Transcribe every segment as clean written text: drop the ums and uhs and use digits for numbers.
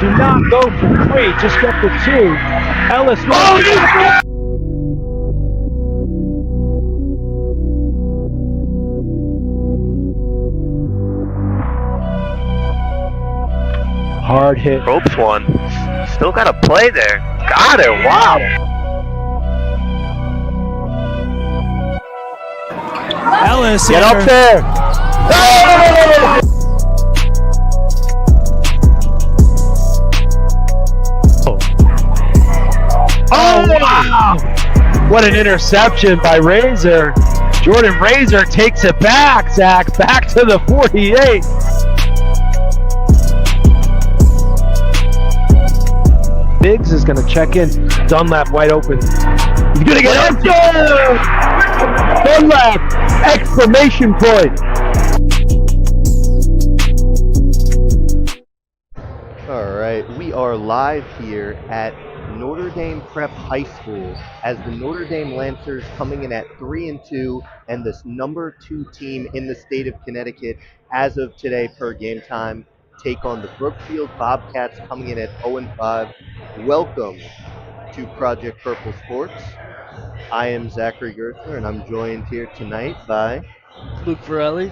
Do not go for 3. Just get the 2. Ellis. Hard hit. Ropes one. Still got a play there. Got it. Wow. Ellis. Get up there. Oh, wow. What an interception by Razor. Jordan Razor takes it back, Zach. Back to the 48. Biggs is going to check in. Dunlap wide open. He's going to get it. Dunlap! Exclamation point! All right, we are live here at Notre Dame Prep High School as the Notre Dame Lancers coming in at 3-2 and this number 2 team in the state of Connecticut as of today per game time take on the Brookfield Bobcats coming in at 0-5. Welcome to Project Purple Sports. I am Zachary Gerstner and I'm joined here tonight by Luke Varelli.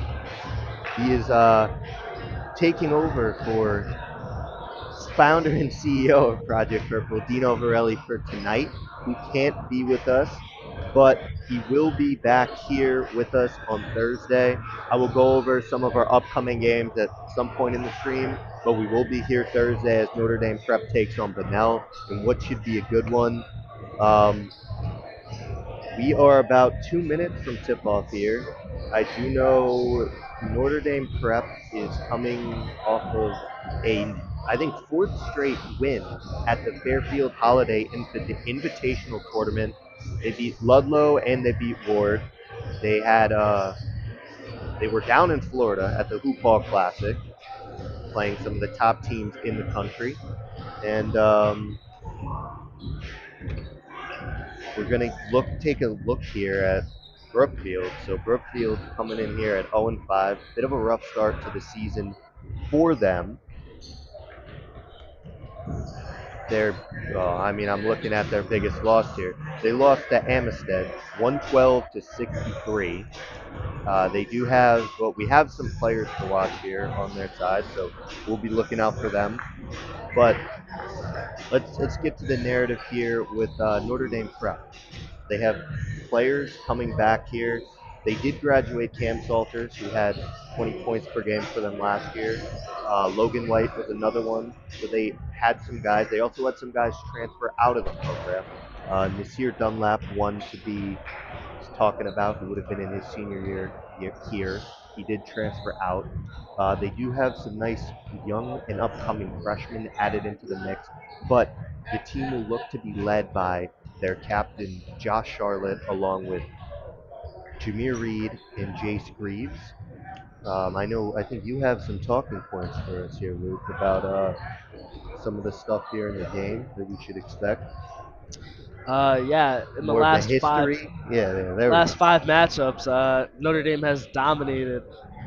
He is taking over for founder and CEO of Project Purple, Dino Varelli, for tonight, who can't be with us, but he will be back here with us on Thursday. I will go over some of our upcoming games at some point in the stream, but we will be here Thursday as Notre Dame Prep takes on Bunnell in what should be a good one. We are about 2 minutes from tip-off here. I do know Notre Dame Prep is coming off of I think, 4th straight win at the Fairfield Holiday Invitational Tournament. They beat Ludlow and they beat Ward. They were down in Florida at the Hoop Ball Classic, playing some of the top teams in the country. And we're going to take a look here at Brookfield. So Brookfield coming in here at 0-5. Bit of a rough start to the season for them. I'm looking at their biggest loss here. They lost to Amistad, 112-63. We have some players to watch here on their side, so we'll be looking out for them. But let's get to the narrative here with Notre Dame Prep. They have players coming back here. They did graduate Cam Salters, who had 20 points per game for them last year. Logan White was another one. So they had some guys. They also had some guys transfer out of the program. Nasir Dunlap, one to be talking about, who would have been in his senior year here. He did transfer out. They do have some nice young and upcoming freshmen added into the mix, but the team will look to be led by their captain, Josh Charlotte, along with Jameer Reed and Jace Greaves. I think you have some talking points for us here, Luke, about some of the stuff here in the game that we should expect. In the last five matchups, Notre Dame has dominated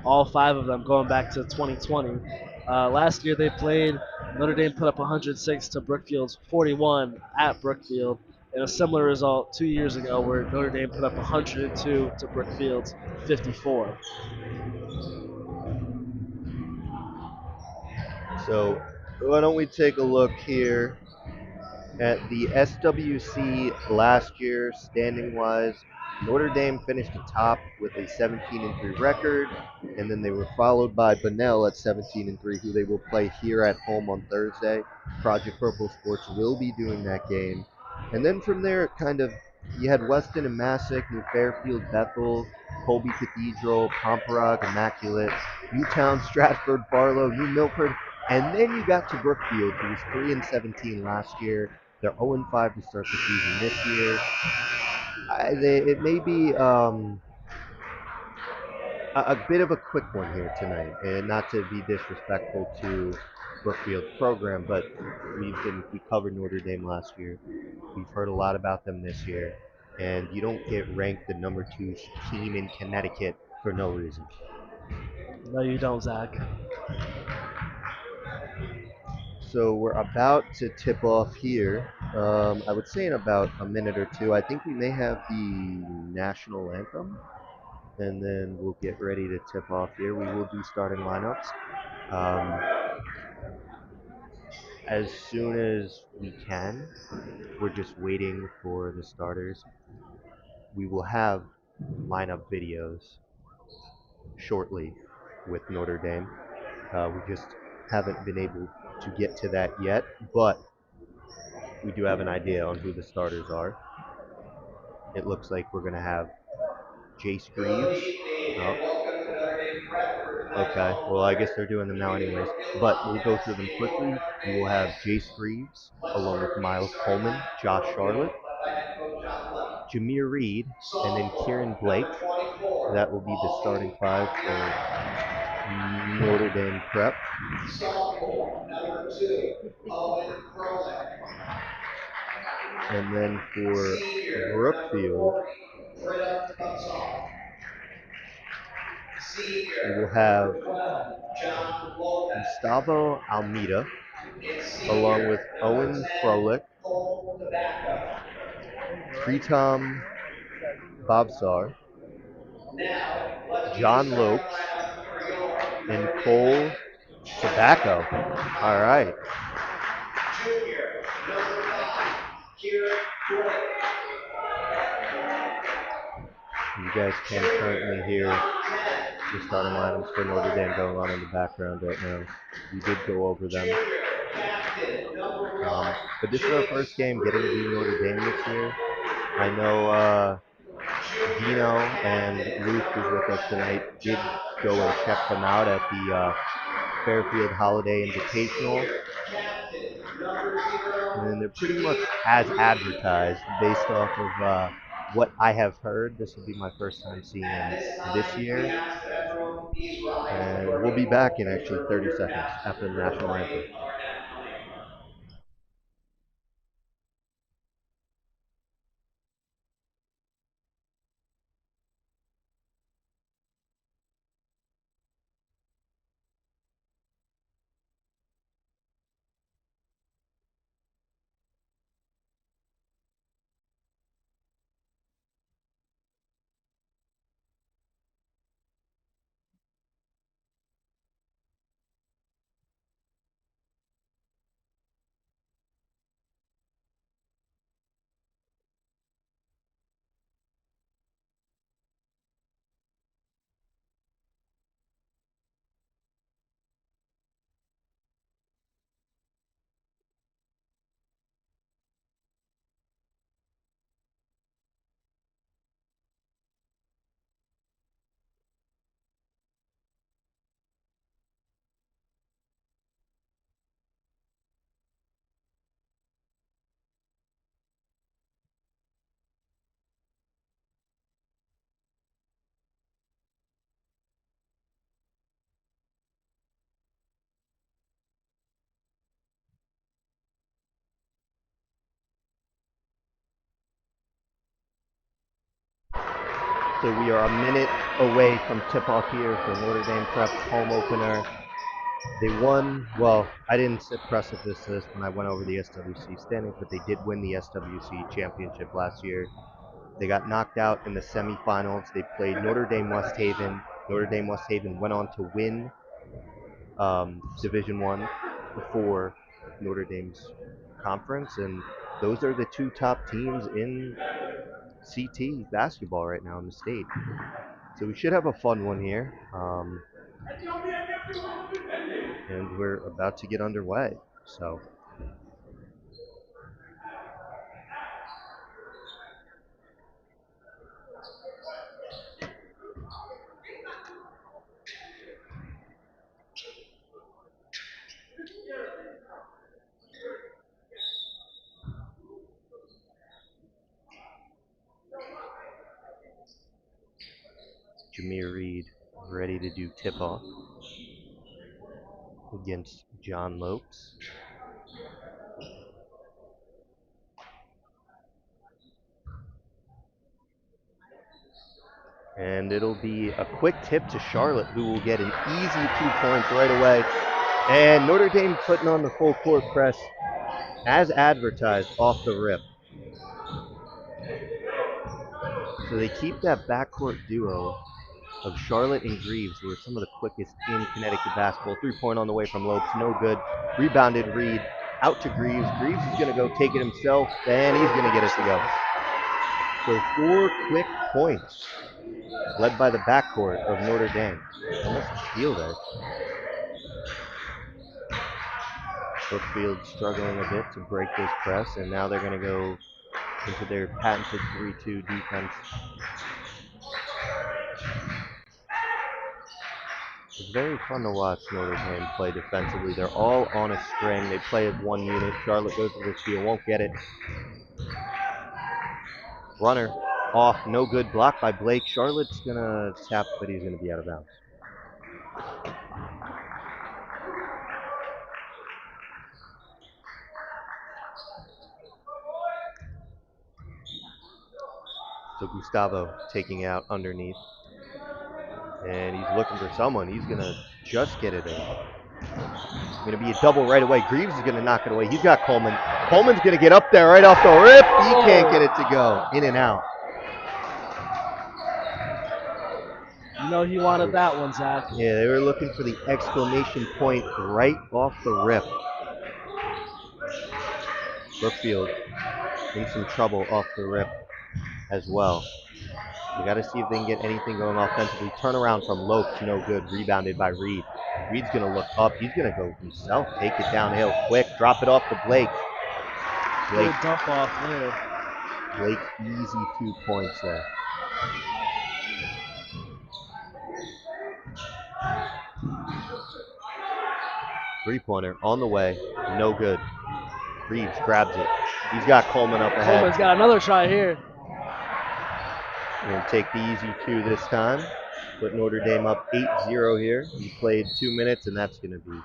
all 5 of them going back to 2020. Last year they played, Notre Dame put up 106 to Brookfield's 41 at Brookfield, and a similar result 2 years ago where Notre Dame put up 102 to Brookfield's 54. So why don't we take a look here at the SWC last year, standing-wise. Notre Dame finished atop with a 17-3 record, and then they were followed by Bunnell at 17-3, who they will play here at home on Thursday. Project Purple Sports will be doing that game. And then from there, you had Weston and Massac, New Fairfield, Bethel, Colby Cathedral, Pomperaug, Immaculate, Newtown, Stratford, Barlow, New Milford, and then you got to Brookfield, who was 3-17 last year. They're 0-5 to start the season this year. It may be a bit of a quick one here tonight, and not to be disrespectful to Brookfield's program, but we covered Notre Dame last year. We've heard a lot about them this year, and you don't get ranked the number 2 team in Connecticut for no reason. No, you don't, Zach. So we're about to tip off here. I would say in about a minute or two. I think we may have the national anthem, and then we'll get ready to tip off here. We will do starting lineups um, as soon as we can. We're just waiting for the starters. We will have lineup videos shortly with Notre Dame. We just haven't been able to get to that yet, but we do have an idea on who the starters are. It looks like we're going to have Jace Greaves. Oh. Okay, well, I guess they're doing them now anyways. But we'll go through them quickly. We will have Jace Greaves, along with Miles Coleman, Josh Charlotte, Jameer Reed, and then Kieran Blake. That will be the starting five for Notre Dame Prep. And then for Brookfield, we will have Gustavo Almeida, along with Owen Froelich, Pritam Babsar, John Lopes, and Cole Tobacco. All right. You guys can currently hear the starting lineups for Notre Dame going on in the background right now. We did go over them. But this is our first game getting to do Notre Dame this year. I know Dino and Luke, who's with us tonight, did go and check them out at the Fairfield Holiday Invitational. And they're pretty much as advertised based off of what I have heard. This will be my first time seeing them this year. And we'll be back in actually 30 seconds after the national anthem. So we are a minute away from tip-off here for Notre Dame Prep home opener. They won, well, I didn't sit precipice this when I went over the SWC standings, but they did win the SWC championship last year. They got knocked out in the semifinals. They played Notre Dame West Haven. Notre Dame West Haven went on to win Division One before Notre Dame's conference, and those are the two top teams in CT basketball right now in the state. So we should have a fun one here. And we're about to get underway. So Jameer Reed ready to do tip-off against John Lopes. And it'll be a quick tip to Charlotte, who will get an easy 2 points right away. And Notre Dame putting on the full court press as advertised off the rip. So they keep that backcourt duo of Charlotte and Greaves, who are some of the quickest in Connecticut basketball. 3-point on the way from Lopes, no good. Rebounded Reed, out to Greaves. Greaves is going to go take it himself, and he's going to get it to go. So 4 quick points, led by the backcourt of Notre Dame. Almost a steal there. Brookfield struggling a bit to break this press, and now they're going to go into their patented 3-2 defense. It's very fun to watch Notre Dame play defensively. They're all on a string. They play as one unit. Charlotte goes to the steal, won't get it. Runner off, no good. Blocked by Blake. Charlotte's going to tap, but he's going to be out of bounds. So Gustavo taking out underneath. And he's looking for someone. He's going to just get it in. Going to be a double right away. Greaves is going to knock it away. He's got Coleman. Coleman's going to get up there right off the rip. He can't get it to go. In and out. You know he wanted that one, Zach. Yeah, they were looking for the exclamation point right off the rip. Brookfield in some trouble off the rip as well. We got to see if they can get anything going offensively. Turnaround from Lopes, no good. Rebounded by Reed. Reed's going to look up. He's going to go himself. Take it downhill quick. Drop it off to Blake. Good dump off there. Blake, easy 2 points there. Three-pointer on the way. No good. Reeves grabs it. He's got Coleman up ahead. Coleman's got another try here. Going to take the easy 2 this time. Put Notre Dame up 8-0 here. He played 2 minutes, and that's going to be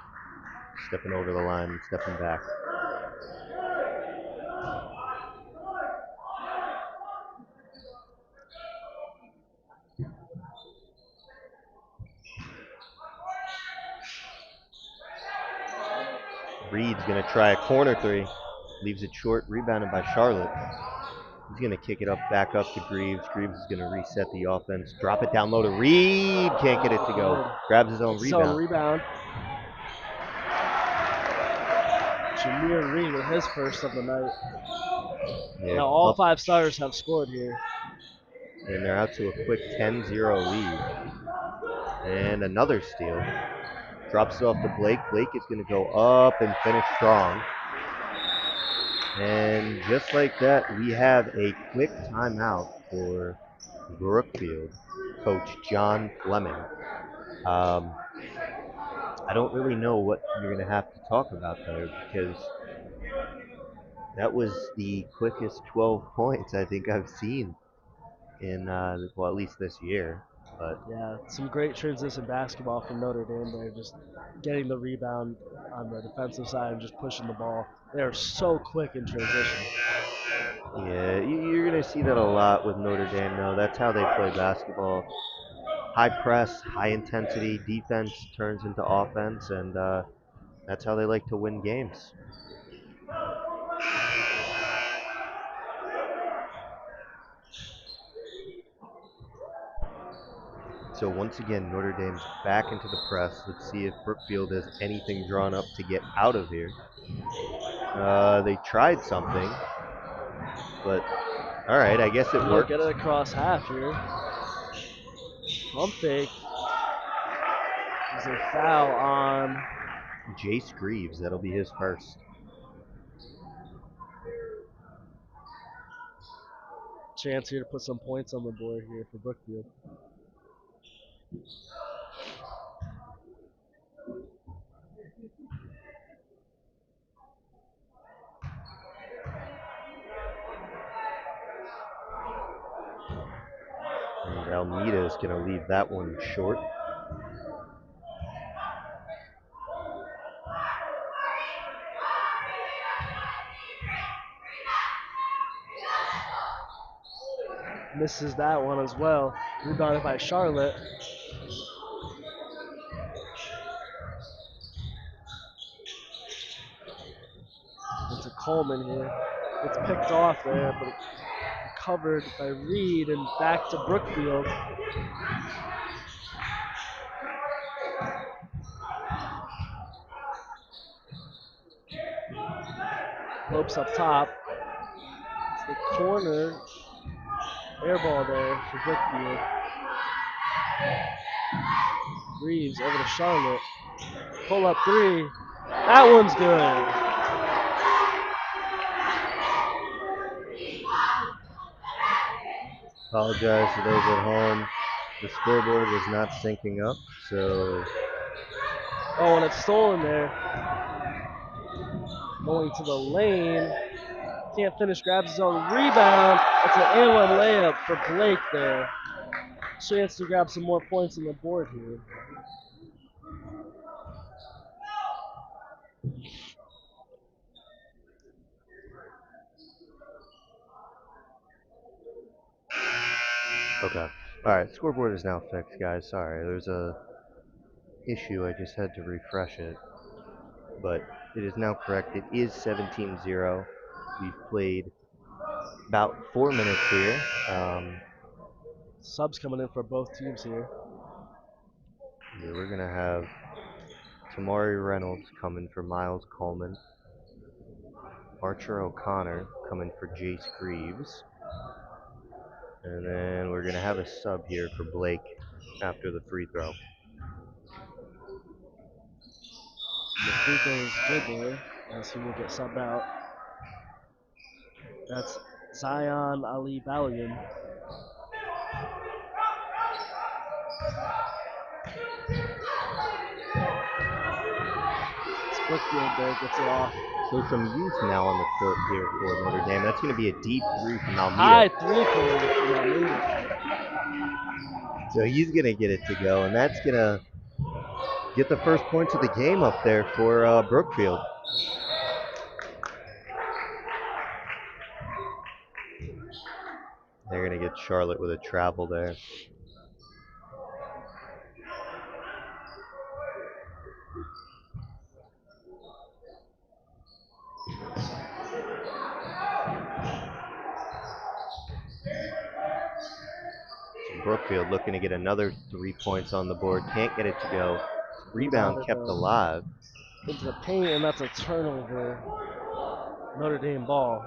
stepping over the line and stepping back. Reed's going to try a corner 3. Leaves it short, rebounded by Charlotte. He's going to kick it back up to Greaves. Greaves is going to reset the offense. Drop it down low to Reed. Can't get it to go. Grabs his own rebound. Jameer Reed with his first of the night. Yeah, now all 5 starters have scored here. And they're out to a quick 10-0 lead. And another steal. Drops it off to Blake. Blake is going to go up and finish strong. And just like that, we have a quick timeout for Brookfield, Coach John Fleming. I don't really know what you're going to have to talk about there, because that was the quickest 12 points I think I've seen in, well, at least this year. But yeah, some great transition basketball from Notre Dame there, just getting the rebound on the defensive side and just pushing the ball. They're so quick in transition. Yeah, you're going to see that a lot with Notre Dame, though. That's how they play basketball. High press, high intensity, defense turns into offense, and that's how they like to win games. So once again, Notre Dame's back into the press. Let's see if Brookfield has anything drawn up to get out of here. They tried something, but all right, I guess it worked. Get it across half here. Pump fake. There's a foul on Jace Greaves. That'll be his first. Chance here to put some points on the board here for Brookfield. And Almeida is going to leave that one short. Misses that one as well. Rebounded by Charlotte. Coleman here. It's picked off there, but covered by Reed and back to Brookfield. Lopes up top. It's the corner. Air ball there for Brookfield. Reeves over to Charlotte. Pull up three. That one's good. Apologize to those at home. The scoreboard was not syncing up, so. Oh, and it's stolen there. Going to the lane. Can't finish, grabs his own rebound. It's an and-one layup for Blake there. Chance to grab some more points on the board here. Okay. Alright, scoreboard is now fixed, guys. Sorry, there's a issue. I just had to refresh it. But it is now correct. It is 17-0. We've played about 4 minutes here. Subs coming in for both teams here. We're going to have Tamari Reynolds coming for Miles Coleman. Archer O'Connor coming for Jace Greaves. And then we're going to have a sub here for Blake after the free throw. The free throw is good there, as he will get subbed out. That's Zion Ali Balian. Brookfield there gets it off. So some youth now on the court here for Notre Dame. That's going to be a deep three from Almeida. High three-pointer from Almeida. So he's going to get it to go, and that's going to get the first points of the game up there for Brookfield. They're going to get Charlotte with a travel there. Brookfield looking to get another 3 points on the board. Can't get it to go. Rebound kept alive. Into the paint, and that's a turnover. Notre Dame ball.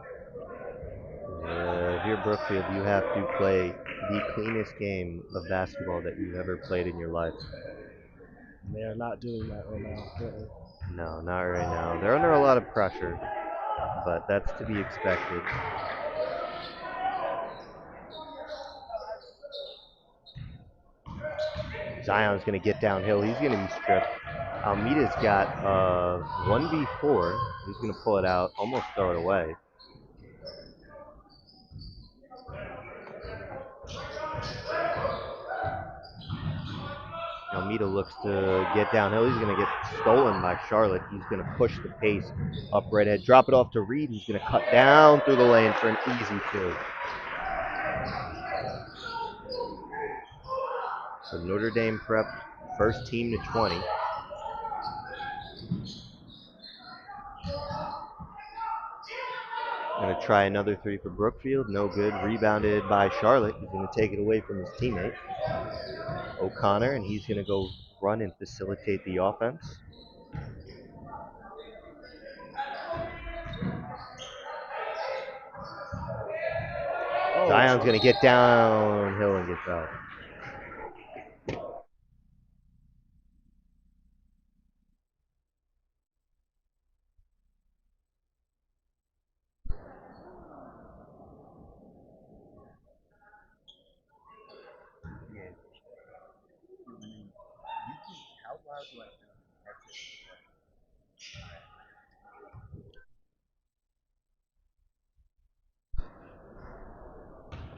Here, Brookfield, you have to play the cleanest game of basketball that you've ever played in your life. They are not doing that right now, apparently. No, not right now. They're under a lot of pressure, but that's to be expected. Zion's going to get downhill. He's going to be stripped. Almeida's got 1v4. He's going to pull it out, almost throw it away. Almeida looks to get downhill. He's going to get stolen by Charlotte. He's going to push the pace up right ahead. Drop it off to Reed. He's going to cut down through the lane for an easy two. So Notre Dame prep, first team to 20. Going to try another three for Brookfield. No good. Rebounded by Charlotte. He's going to take it away from his teammate, O'Connor, and he's going to go run and facilitate the offense. Zion's going to get downhill and get fouled.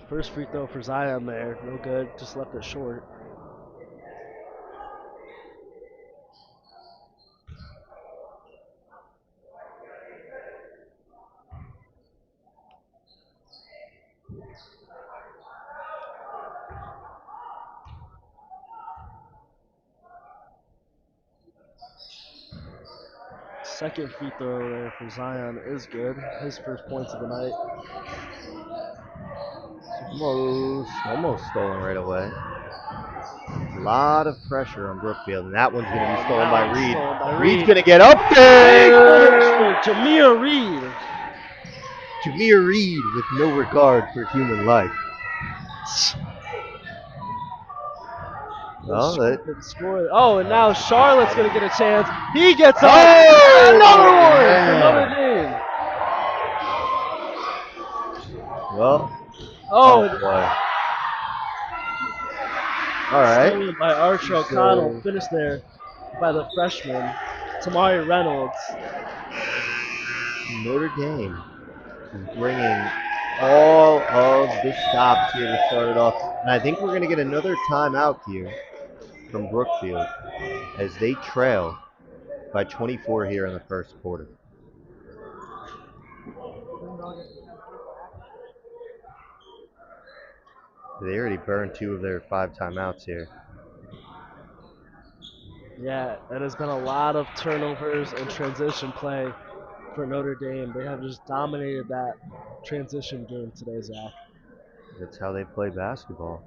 First free throw for Zion there, no good, just left it short. Second free throw there for Zion is good. His first points of the night. Almost stolen right away. A lot of pressure on Brookfield, and that one's going to be stolen by Reed. Stolen by Reed's Reed. going to get up Big there. footage for Jameer Reed. Jameer Reed with no regard for human life. Well, Oh, and now Charlotte's going to get a chance. He gets up. Oh, Another one man. for Notre Dame. Well, Oh, boy. All right. stolen by Archer O'Connell. Finished there by the freshman, Tamari Reynolds. Notre Dame is bringing all of the stops here to start it off. And I think we're going to get another timeout here from Brookfield as they trail by 24 here in the first quarter. They already burned 2 of their 5 timeouts here. Yeah, it has been a lot of turnovers and transition play for Notre Dame. They have just dominated that transition game today, Zach. That's how they play basketball.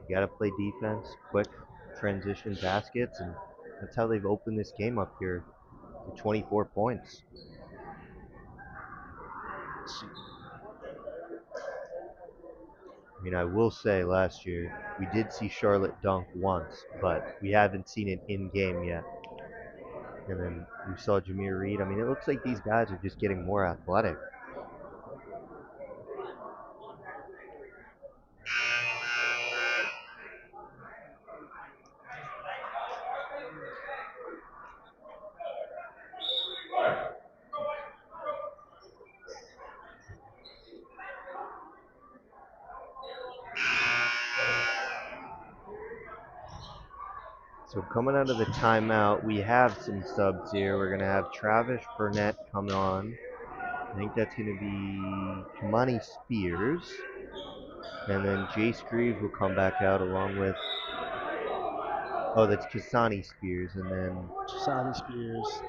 You got to play defense, quick transition baskets, and that's how they've opened this game up here to 24 points. I mean, I will say last year we did see Charlotte dunk once, but we haven't seen it in game yet. And then we saw Jameer Reed. I mean, it looks like these guys are just getting more athletic. So coming out of the timeout, we have some subs here. We're going to have Travis Burnett come on. I think that's going to be Kamani Spears. And then Jace Greaves will come back out along with, oh, that's Kasani Spears. And then Kasani Spears.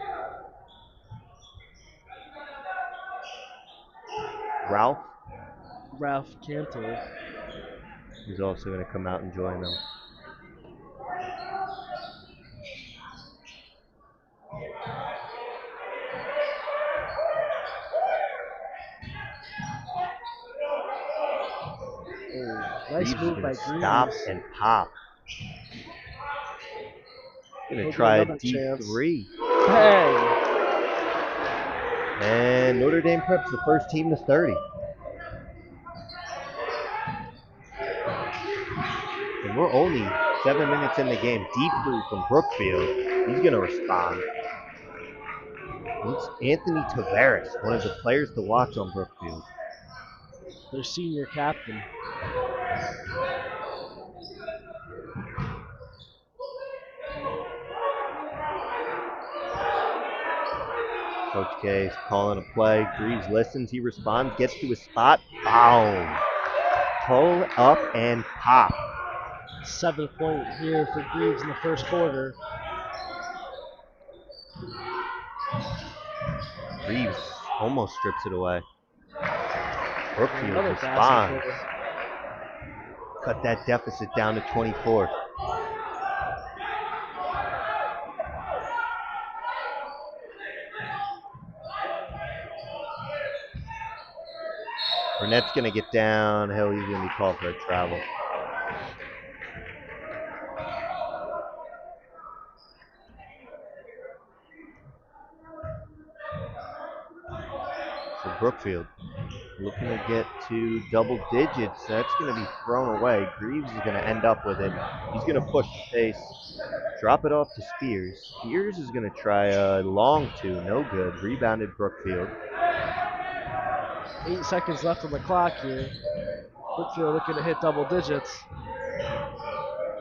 Ralph Cantor. He's also going to come out and join them. Nice move by Greaves. Stop and pop. Gonna try a deep chance. 3. Hey! And Notre Dame preps the first team to 30. And we're only 7 minutes in the game. Deep 3 from Brookfield. He's gonna respond. It's Anthony Tavares, one of the players to watch on Brookfield. Their senior captain. Coach K is calling a play. Greaves listens, he responds, gets to his spot. Boom. Pull up and pop. 7th point here for Greaves in the first quarter. Greaves almost strips it away. Brookfield responds. Cut that deficit down to 24. Burnett's going to get downhill. He's going to be called for a travel. So Brookfield looking to get to double digits. That's going to be thrown away. Greaves is going to end up with it. He's going to push the pace. Drop it off to Spears. Spears is going to try a long 2. No good. Rebounded Brookfield. 8 seconds left on the clock here. Brookfield looking to hit double digits.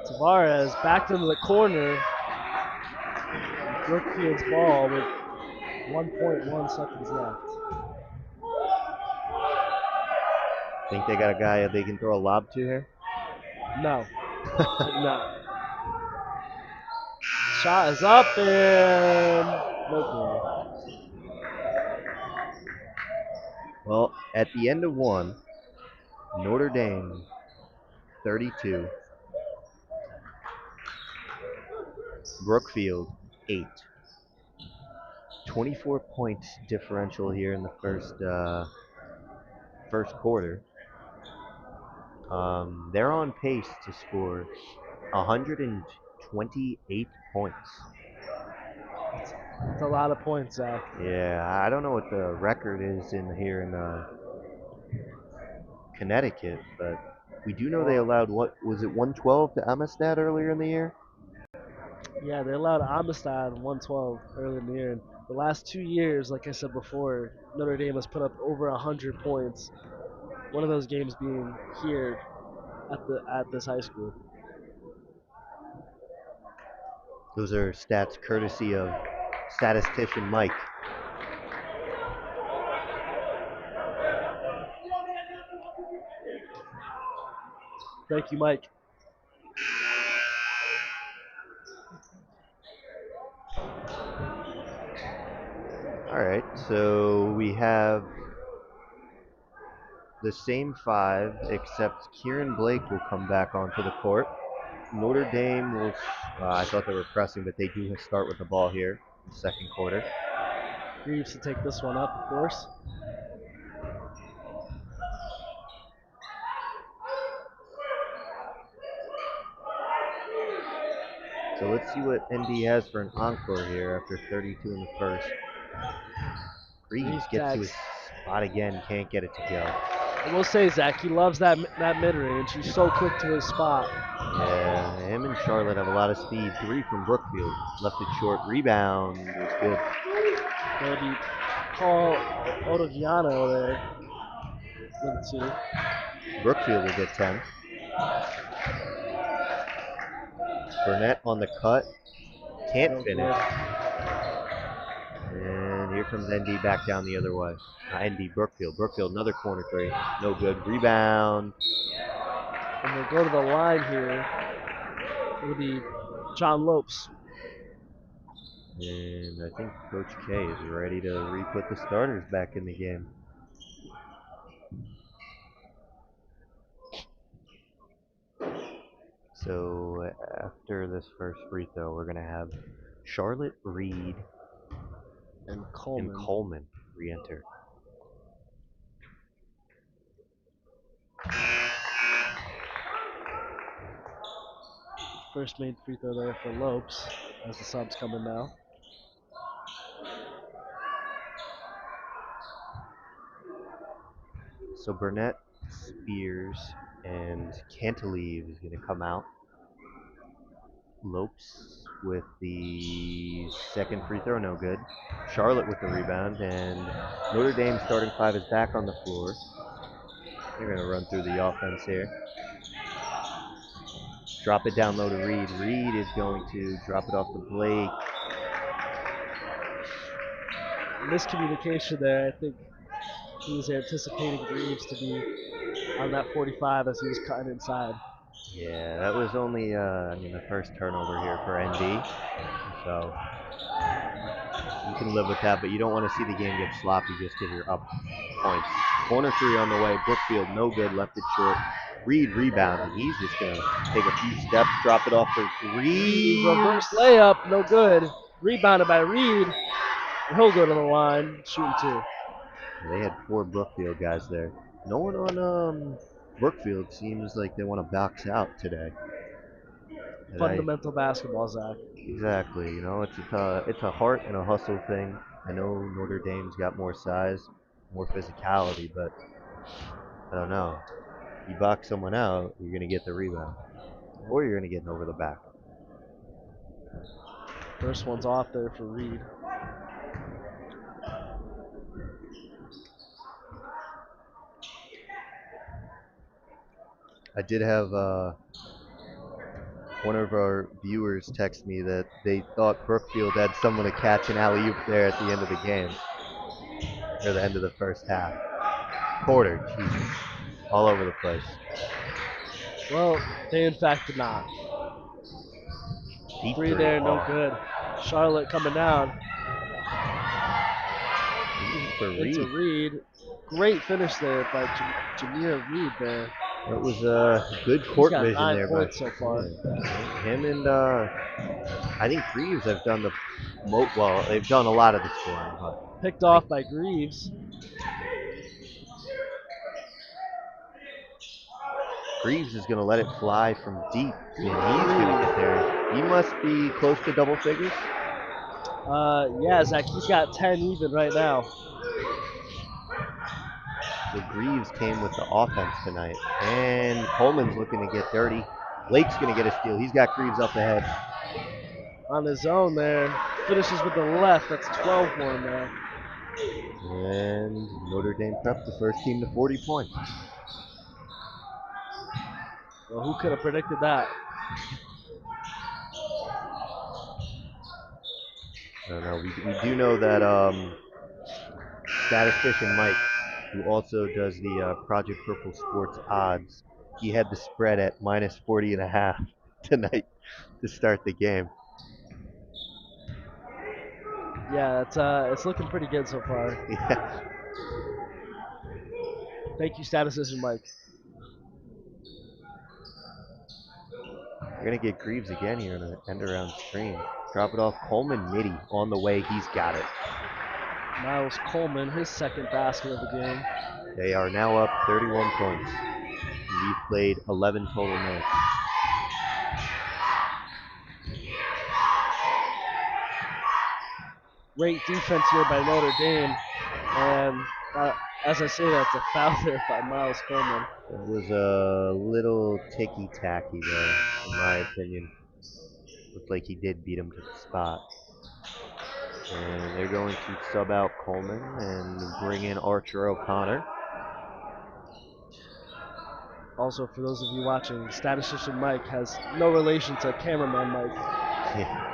Tavares backed into the corner. Brookfield's ball with 1.1 seconds left. Think they got a guy they can throw a lob to here? No. No. Shot is up and no Well, at the end of one, Notre Dame 32, Brookfield 8. 24 points differential here in the first quarter. They're on pace to score 128 points. That's a lot of points, Zach. Yeah, I don't know what the record is in Connecticut, but we do know they allowed, what was it, 112 to Amistad earlier in the year? Yeah, they allowed Amistad 112 early in the year. And the last 2 years, like I said before, Notre Dame has put up over 100 points. One of those games being here at this high school. Those are stats courtesy of statistician Mike. Thank you, Mike. All right, so we have the same five, except Kieran Blake will come back onto the court. Notre Dame will, I thought they were pressing, but they do start with the ball here in the second quarter. Reeves to take this one up, of course. So let's see what ND has for an encore here after 32 in the first. Reeves gets to his spot again, can't get it to go. I will say, Zach, he loves that mid-range. He's so quick to his spot. Yeah, him and Charlotte have a lot of speed. 3 from Brookfield. Left it short. Rebound is good. Gonna be Paul Otogiano there with 2. Brookfield will get 10. Burnett on the cut. Can't finish. And here comes ND back down the other way. ND, Brookfield. Brookfield, another corner 3. No good. Rebound. And they go to the line here. It'll be John Lopes. And I think Coach K is ready to re-put the starters back in the game. So after this first free throw, we're going to have Charlotte, Reed, and Coleman re-enter. First made free throw there for Lopes as the subs coming now. So Burnett, Spears, and Cantilleve is going to come out. Lopes with the second free throw, no good. Charlotte with the rebound, and Notre Dame starting 5 is back on the floor. They're going to run through the offense here. Drop it down low to Reed. Reed is going to drop it off to Blake. Miscommunication there. I think he was anticipating Reeves to be on that 45 as he was cutting inside. Yeah, that was only the first turnover here for ND. So you can live with that, but you don't want to see the game get sloppy just because you're up points. Corner 3 on the way. Brookfield, no good. Left it short. Reed rebounding. He's just going to take a few steps, drop it off for Reed. Reverse layup, no good. Rebounded by Reed. He'll go to the line, shooting 2. They had 4 Brookfield guys there. No one on Brookfield seems like they want to box out today. Fundamental basketball, Zach. Exactly. You know, it's a heart and a hustle thing. I know Notre Dame's got more size, more physicality, but I don't know. You box someone out, you're going to get the rebound. Or you're going to get an over the back. First one's off there for Reed. I did have one of our viewers text me that they thought Brookfield had someone to catch an alley-oop there at the end of the game. Or the end of the first half. Quarter, Jesus. All over the place. Well, they in fact did not. Deep Three three. there, no Oh, good. Charlotte coming down for into Reed. Reed. Great finish there by Jameer Reed there. That was good He's court got vision 9 there, but points so far. him and I think Greaves have done the well. They've done a lot of the scoring, but Picked I think off by Greaves. Greaves is going to let it fly from deep, and he's going to get there. He must be close to double figures. Yeah, Zach, he's got 10 even right now. So Greaves came with the offense tonight, and Coleman's looking to get dirty. Lake's going to get a steal. He's got Greaves up ahead. On his own there. Finishes with the left. That's 12 for him now. And Notre Dame Prep, the first team to 40 points. Well, who could have predicted that? I don't know. We do know that statistician Mike, who also does the Project Purple Sports odds, he had the spread at minus 40.5 tonight to start the game. Yeah, it's looking pretty good so far. Yeah. Thank you, statistician Mike. We're going to get Greaves again here in an end-around screen. Drop it off. Coleman Mitty on the way. He's got it. Miles Coleman, his second basket of the game. They are now up 31 points. We've played 11 total minutes. Great defense here by Notre Dame. And as I say, that's a foul there by Miles Coleman. It was a little ticky-tacky there, in my opinion. Looked like he did beat him to the spot. And they're going to sub out Coleman and bring in Archer O'Connor. Also, for those of you watching, statistician Mike has no relation to cameraman Mike. Yeah.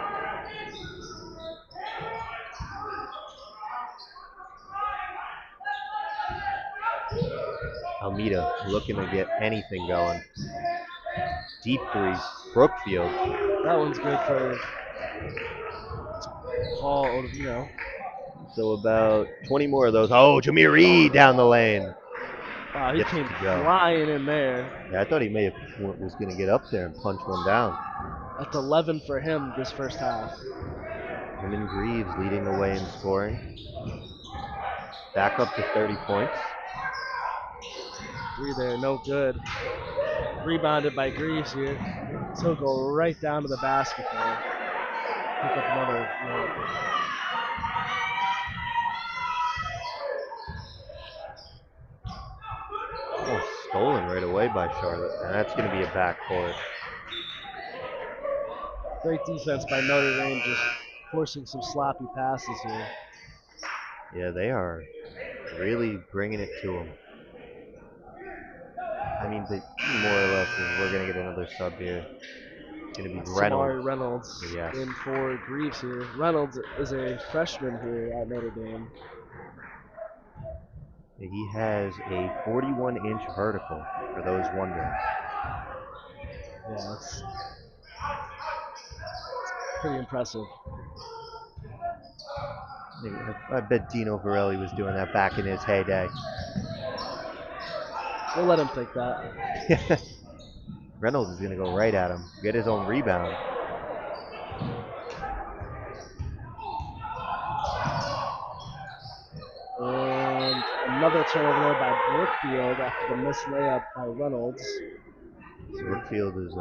Almeida looking to get anything going. Deep three, Brookfield. That one's good for Paul Odovino. So about 20 more of those. Oh, Jameer Reed down the lane. Wow, he Gets came to go. flying in there. Yeah, I thought he may have was going to get up there and punch one down. That's 11 for him this first half. Him and Greaves leading the way in scoring. Back up to 30 points. Three there, no good. Rebounded by Greaves here. So he'll go right down to the basket there. Pick up another. Oh, stolen right away by Charlotte. And that's going to be a backcourt. Great defense by Notre Dame, just forcing some sloppy passes here. Yeah, they are really bringing it to them. I mean, more or less, we're going to get another sub here. It's going to be Samari Reynolds Yes. in for Greaves here. Reynolds is a freshman here at Notre Dame. He has a 41-inch vertical, for those wondering. Yeah, it's pretty impressive. I bet Dino Varelli was doing that back in his heyday. We'll let him think that. Reynolds is going to go right at him, get his own rebound. And another turnover there by Brookfield after the missed layup by Reynolds. So Brookfield is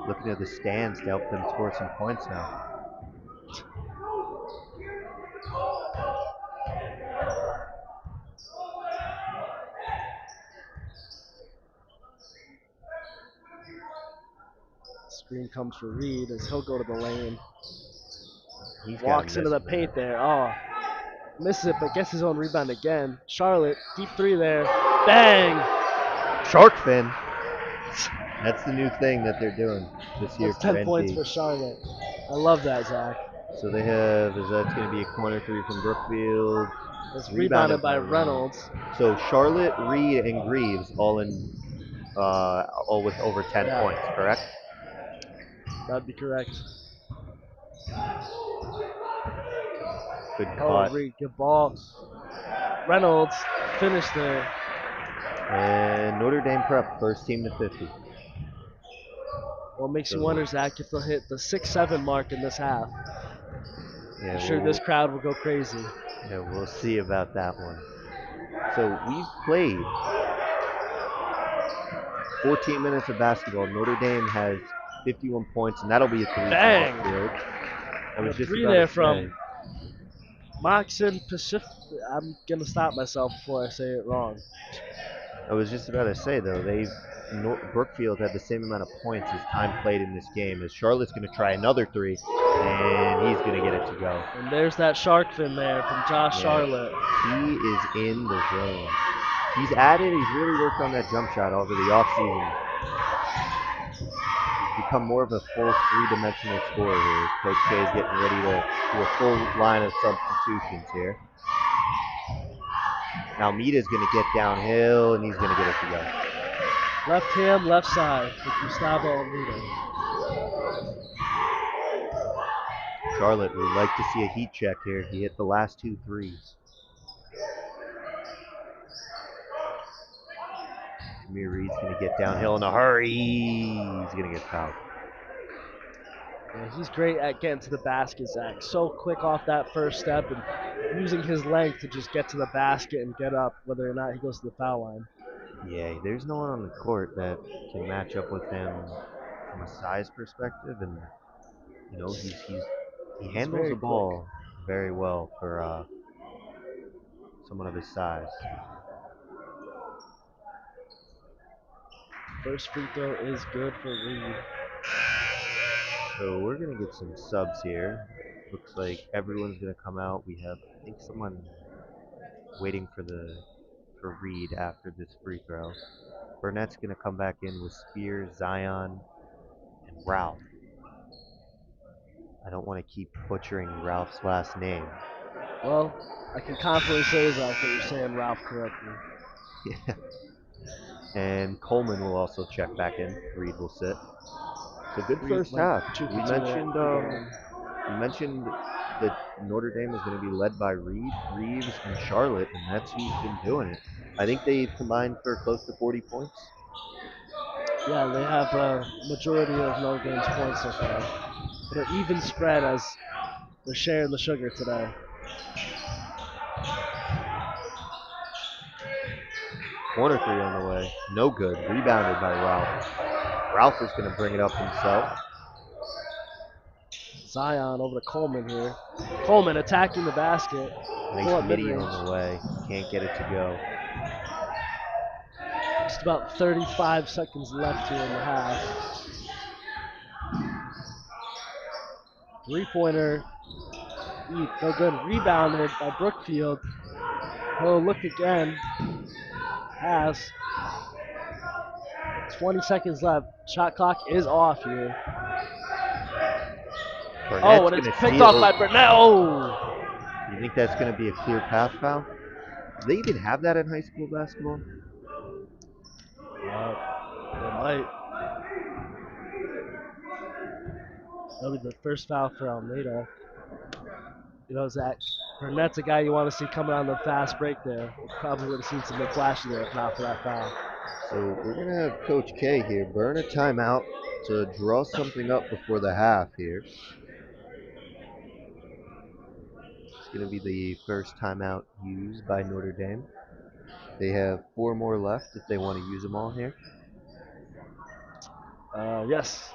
looking at the stands to help them score some points now. Screen comes for Reed as he'll go to the lane. He's Walks into the paint there. Oh, misses it, but gets his own rebound again. Charlotte, deep three there. Bang! Shark fin. That's the new thing that they're doing this year. That's 10 points for Charlotte. I love that, Zach. So they have, that's going to be a corner three from Brookfield. It's rebounded by Reynolds. So Charlotte, Reed, and Greaves all with over 10 points, correct? That'd be correct. Good Oh, cut. Reed, good ball. Reynolds finished there. And Notre Dame Prep, first team to 50. Well, it makes you So, wonder, Zach, if they'll hit the 6-7 mark in this half. yeah, I'm sure this crowd will go crazy. yeah, we'll see about that one. So we've played 14 minutes of basketball. Notre Dame has 51 points, and that'll be a 3 from Bang! Brookfield. I was And a just 3 about there to say. from Moxon Pacific. I'm going to stop myself before I say it wrong. I was just about to say though, Brookfield had the same amount of points as time played in this game. As Charlotte's going to try another 3, and he's going to get it to go. And there's that shark fin there from Josh Charlotte. He is in the zone. He's added. He's really worked on that jump shot over the offseason. He's become more of a full 3-dimensional scorer here. Coach K is getting ready to do a full line of substitutions here. Now Mita's going to get downhill, and he's going to get it to go. Left hand, left side with Gustavo Almeida. Charlotte would like to see a heat check here. He hit the last 2 threes. Amir Reed's going to get downhill in a hurry. He's going to get fouled. Yeah, he's great at getting to the basket, Zach. So quick off that first step and using his length to just get to the basket and get up, whether or not he goes to the foul line. Yeah, there's no one on the court that can match up with him from a size perspective, and you know he handles very the ball very well for someone of his size. First free throw is good for Reed. So we're gonna get some subs here. Looks like everyone's gonna come out. We have, I think, someone waiting for Reed after this free throw. Burnett's gonna come back in with Spears, Zion, and Ralph. I don't want to keep butchering Ralph's last name. Well, I can confidently say, Zach, that you're saying Ralph correctly. Yeah. And Coleman will also check back in. Reed will sit. So good Reed first went half. 2 We for 2 mentioned at the beginning. that Notre Dame is going to be led by Reed, Reeves, and Charlotte, and that's who's been doing it. I think they've combined for close to 40 points. Yeah, they have a majority of Notre Dame's points so far. But an even spread as they're sharing the sugar today. Corner 3 on the way. No good. Rebounded by Ralph. Ralph is going to bring it up himself. Zion over to Coleman here. Coleman attacking the basket. Pull up Nice midi mid-range. on the way. Can't get it to go. Just about 35 seconds left here in the half. Three-pointer. No good. Rebounded by Brookfield. He'll look again. Pass. 20 seconds left. Shot clock is off here. Burnett's And it's gonna picked steal. off by Burnett. Oh! You think that's going to be a clear path foul? Do they even have that in high school basketball? They might. That'll be the first foul for Almeida. You know, Zach, Burnett's a guy you want to see coming on the fast break there. We probably would have seen something flashy there if not for that foul. So we're going to have Coach K here burn a timeout to draw something up before the half here. It's going to be the first timeout used by Notre Dame. They have 4 more left if they want to use them all here. Yes,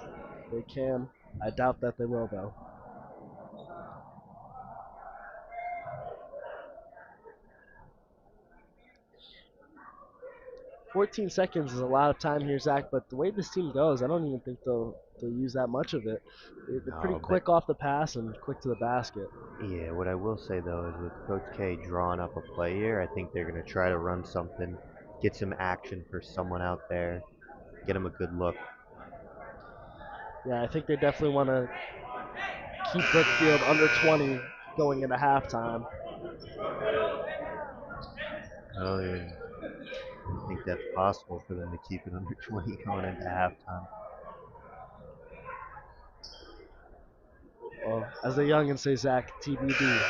they can. I doubt that they will, though. "14 seconds is a lot of time here, Zach, but the way this team goes, I don't even think they'll use that much of it. They're pretty quick off the pass and quick to the basket. Yeah, what I will say, though, is with Coach K drawing up a play here, I think they're going to try to run something, get some action for someone out there, get them a good look. Yeah, I think they definitely want to keep Brookfield under 20 going into halftime. I don't even think that's possible for them to keep it under 20 going into halftime. So, as the youngins say, Zach, TBD.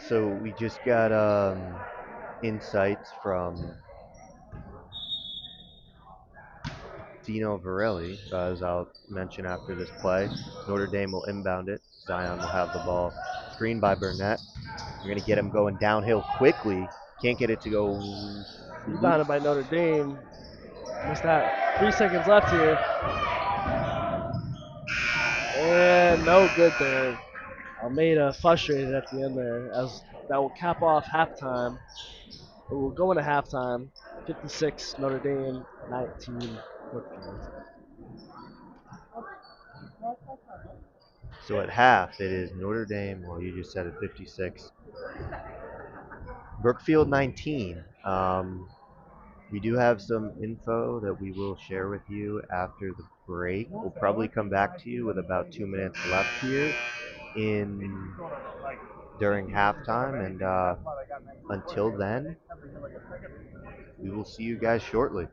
So we just got insights from Dino Varelli, as I'll mention after this play. Notre Dame will inbound it. Zion will have the ball. Screen by Burnett. We're going to get him going downhill quickly. Can't get it to go. Rebounded by Notre Dame. Must have 3 seconds left here. And no good there. Almeida frustrated at the end there, as that will cap off halftime. We'll go into halftime. 56 Notre Dame, 19 Brookfield. So at half, it is Notre Dame. Well, you just said it, 56. Brookfield 19. We do have some info that we will share with you after the break. We'll probably come back to you with about 2 minutes left here in during halftime, and until then, we will see you guys shortly.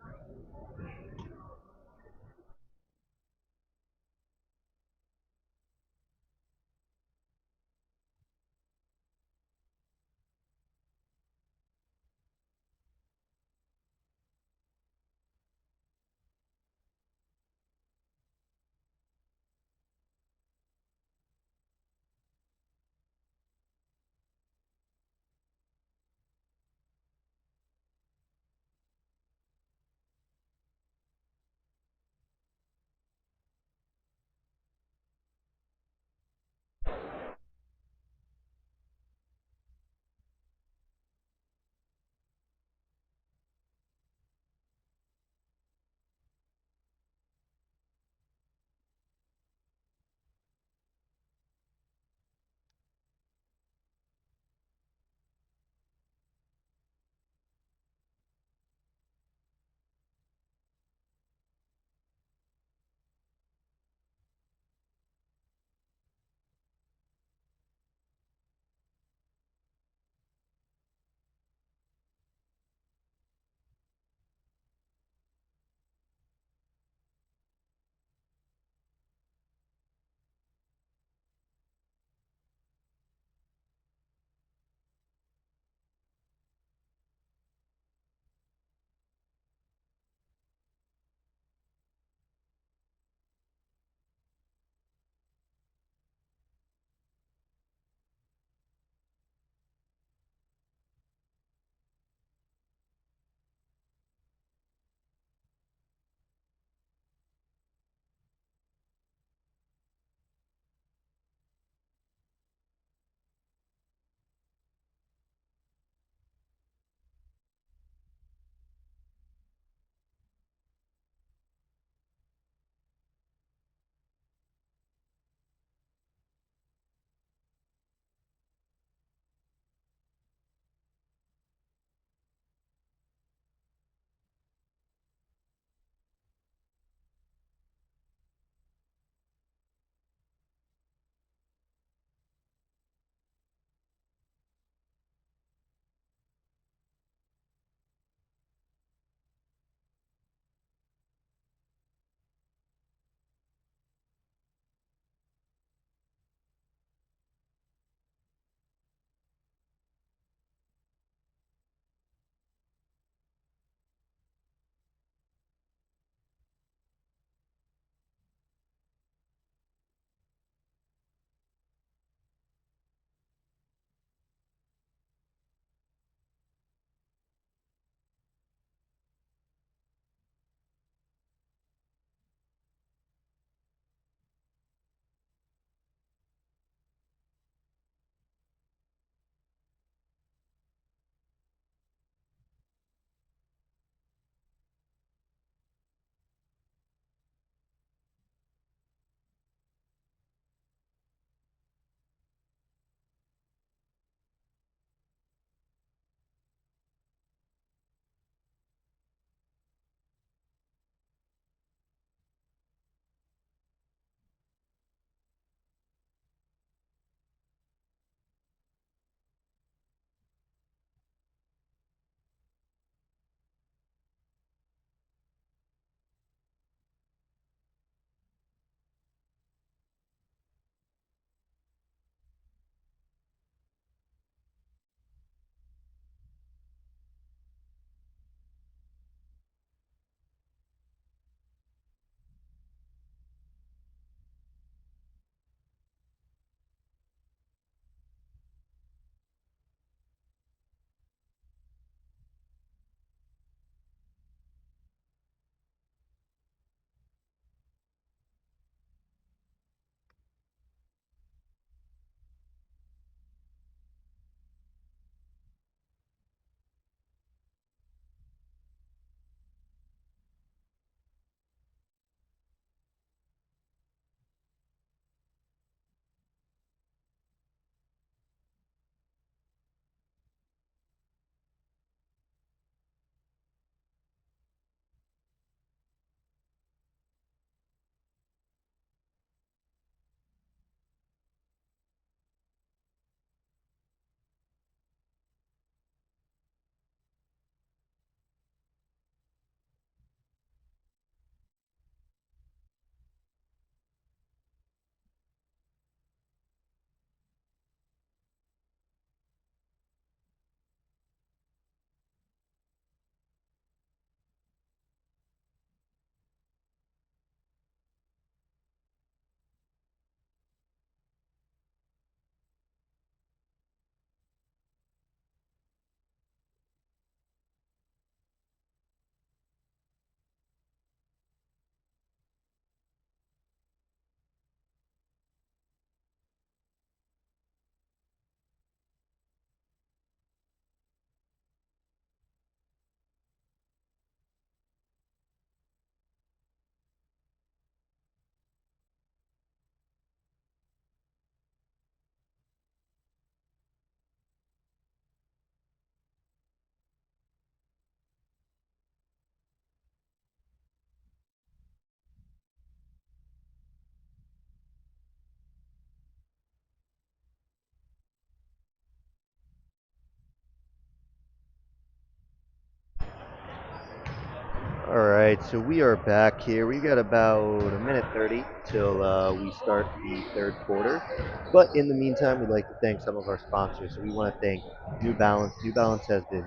right, so we are back here. We got about a minute 30 till we start the third quarter. But in the meantime, we'd like to thank some of our sponsors. So we want to thank New Balance. New Balance has been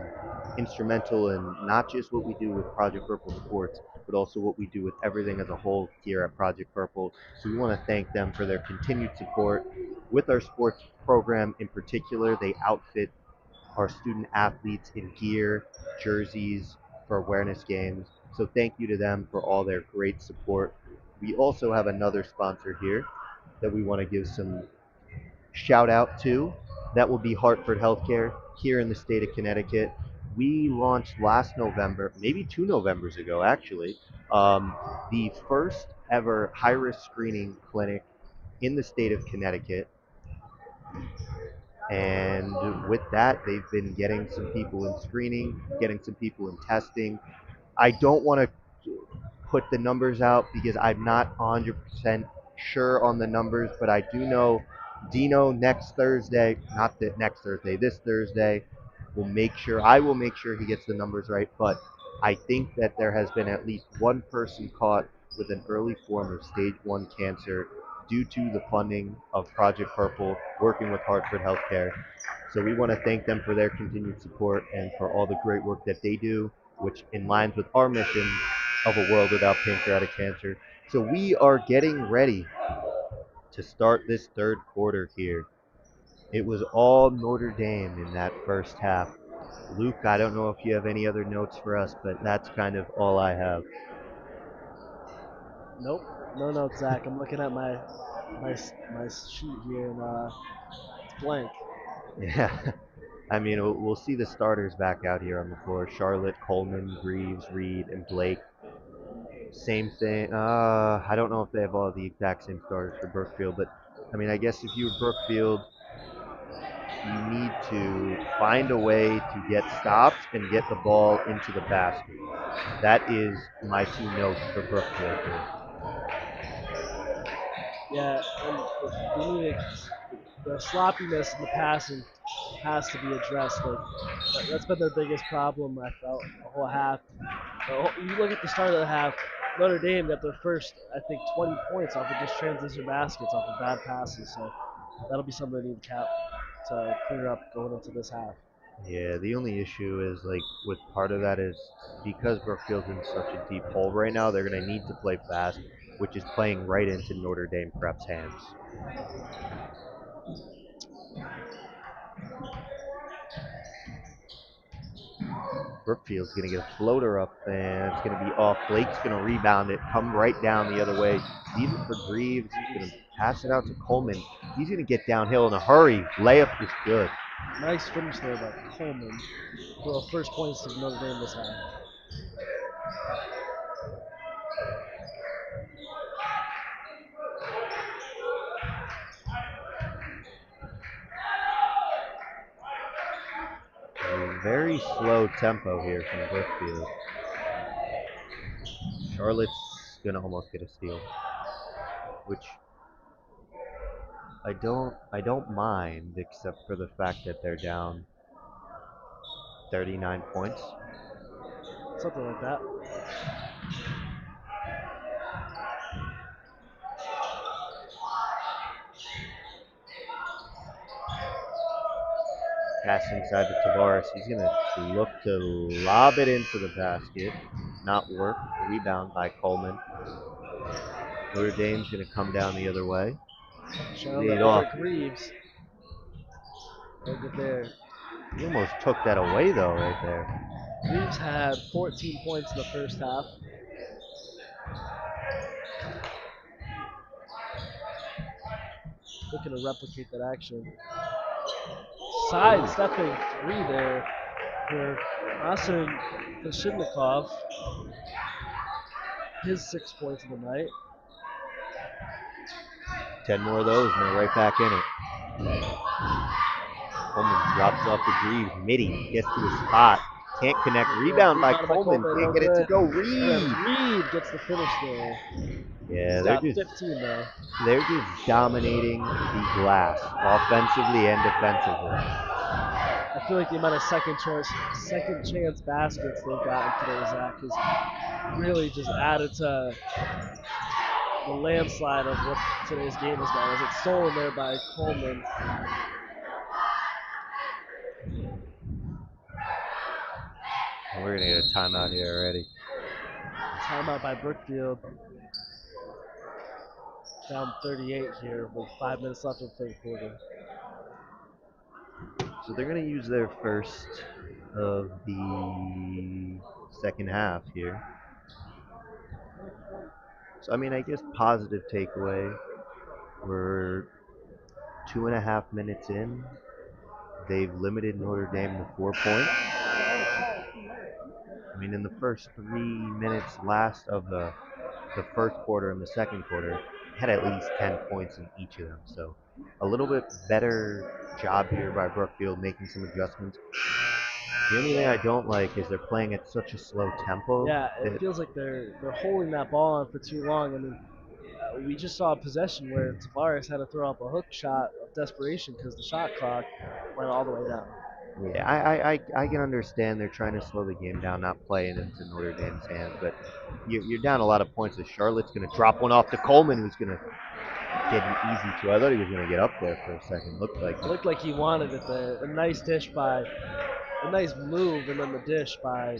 instrumental in not just what we do with Project Purple Sports, but also what we do with everything as a whole here at Project Purple. So we want to thank them for their continued support. With our sports program in particular, they outfit our student athletes in gear, jerseys for awareness games. So thank you to them for all their great support. We also have another sponsor here that we want to give some shout out to. That will be Hartford Healthcare here in the state of Connecticut. We launched last November, maybe 2 Novembers ago actually, the first ever high risk screening clinic in the state of Connecticut. And with that, they've been getting some people in screening, getting some people in testing. I don't want to put the numbers out because I'm not 100% sure on the numbers, but I do know Dino next Thursday, not the next Thursday, this Thursday, I will make sure he gets the numbers right, but I think that there has been at least one person caught with an early form of stage 1 cancer due to the funding of Project Purple working with Hartford Healthcare. So we want to thank them for their continued support and for all the great work that they do, which in lines with our mission of a world without pancreatic cancer. So we are getting ready to start this third quarter here. It was all Notre Dame in that first half. Luke, I don't know if you have any other notes for us, but that's kind of all I have. Nope, no notes, Zach. I'm looking at my sheet here, and it's blank. Yeah. I mean, we'll see the starters back out here on the floor. Charlotte, Coleman, Greaves, Reed, and Blake. Same thing. I don't know if they have all the exact same starters for Brookfield, but I mean, I guess if you're Brookfield, you need to find a way to get stops and get the ball into the basket. That is my 2 notes for Brookfield here. Yeah, and they need the sloppiness in the passing has to be addressed. Like that's been their biggest problem. I felt the whole half. You look at the start of the half. Notre Dame got their first, I think, 20 points off of just transition baskets off of bad passes. So that'll be something they need to clear up going into this half. Yeah, the only issue is like with part of that is because Brookfield's in such a deep hole right now, they're going to need to play fast, which is playing right into Notre Dame Prep's hands. Brookfield's going to get a floater up, and it's going to be off. Blake's going to rebound it, come right down the other way. Leave it for Greaves. He's going to pass it out to Coleman. He's going to get downhill in a hurry. Layup is good. Nice finish there by Coleman for the first points of Notre Dame this half. A very slow tempo here from Brookfield. Charlotte's going to almost get a steal, which I don't mind, except for the fact that they're down 39 points. Something like that. Pass inside to Tavares. He's going to look to lob it into the basket. Not work. Rebound by Coleman. Notre Dame's going to come down the other way. Lead off. Greaves. No good there. He almost took that away, though, right there. Greaves had 14 points in the first half. Looking to replicate that action. Sidestepping three there for Asim Kashidnikov. His 6 points of the night. 10 more of those, and they're right back in it. Coleman drops off to Greaves. Mitty gets to his spot. Can't connect. Rebound by Coleman. Can't get it to go. Reed gets the finish there. Yeah, He's got 15 though. They're just dominating the glass, offensively and defensively. I feel like the amount of second chance baskets they've gotten today, Zach, has really just added to the landslide of what today's game has been. As it's stolen there by Coleman. We're gonna get a timeout here already. Timeout by Brookfield. Down 38 here with 5 minutes left in the third quarter. So they're gonna use their first of the second half here. So I mean, I guess positive takeaway. We're 2.5 minutes in. They've limited Notre Dame to 4 points. I mean, in the first 3 minutes last of the first quarter and the second quarter, had at least 10 points in each of them. So a little bit better job here by Brookfield making some adjustments. The only thing I don't like is they're playing at such a slow tempo. Yeah, it feels like they're holding that ball on for too long. I mean, we just saw a possession where Tavares had to throw up a hook shot of desperation because the shot clock went all the way down. Yeah, I can understand they're trying to slow the game down, not playing into Notre Dame's hands, but you're down a lot of points. So Charlotte's going to drop one off to Coleman, who's going to get an easy two. I thought he was going to get up there for a second. Looked like he wanted it there. A nice move, and then the dish by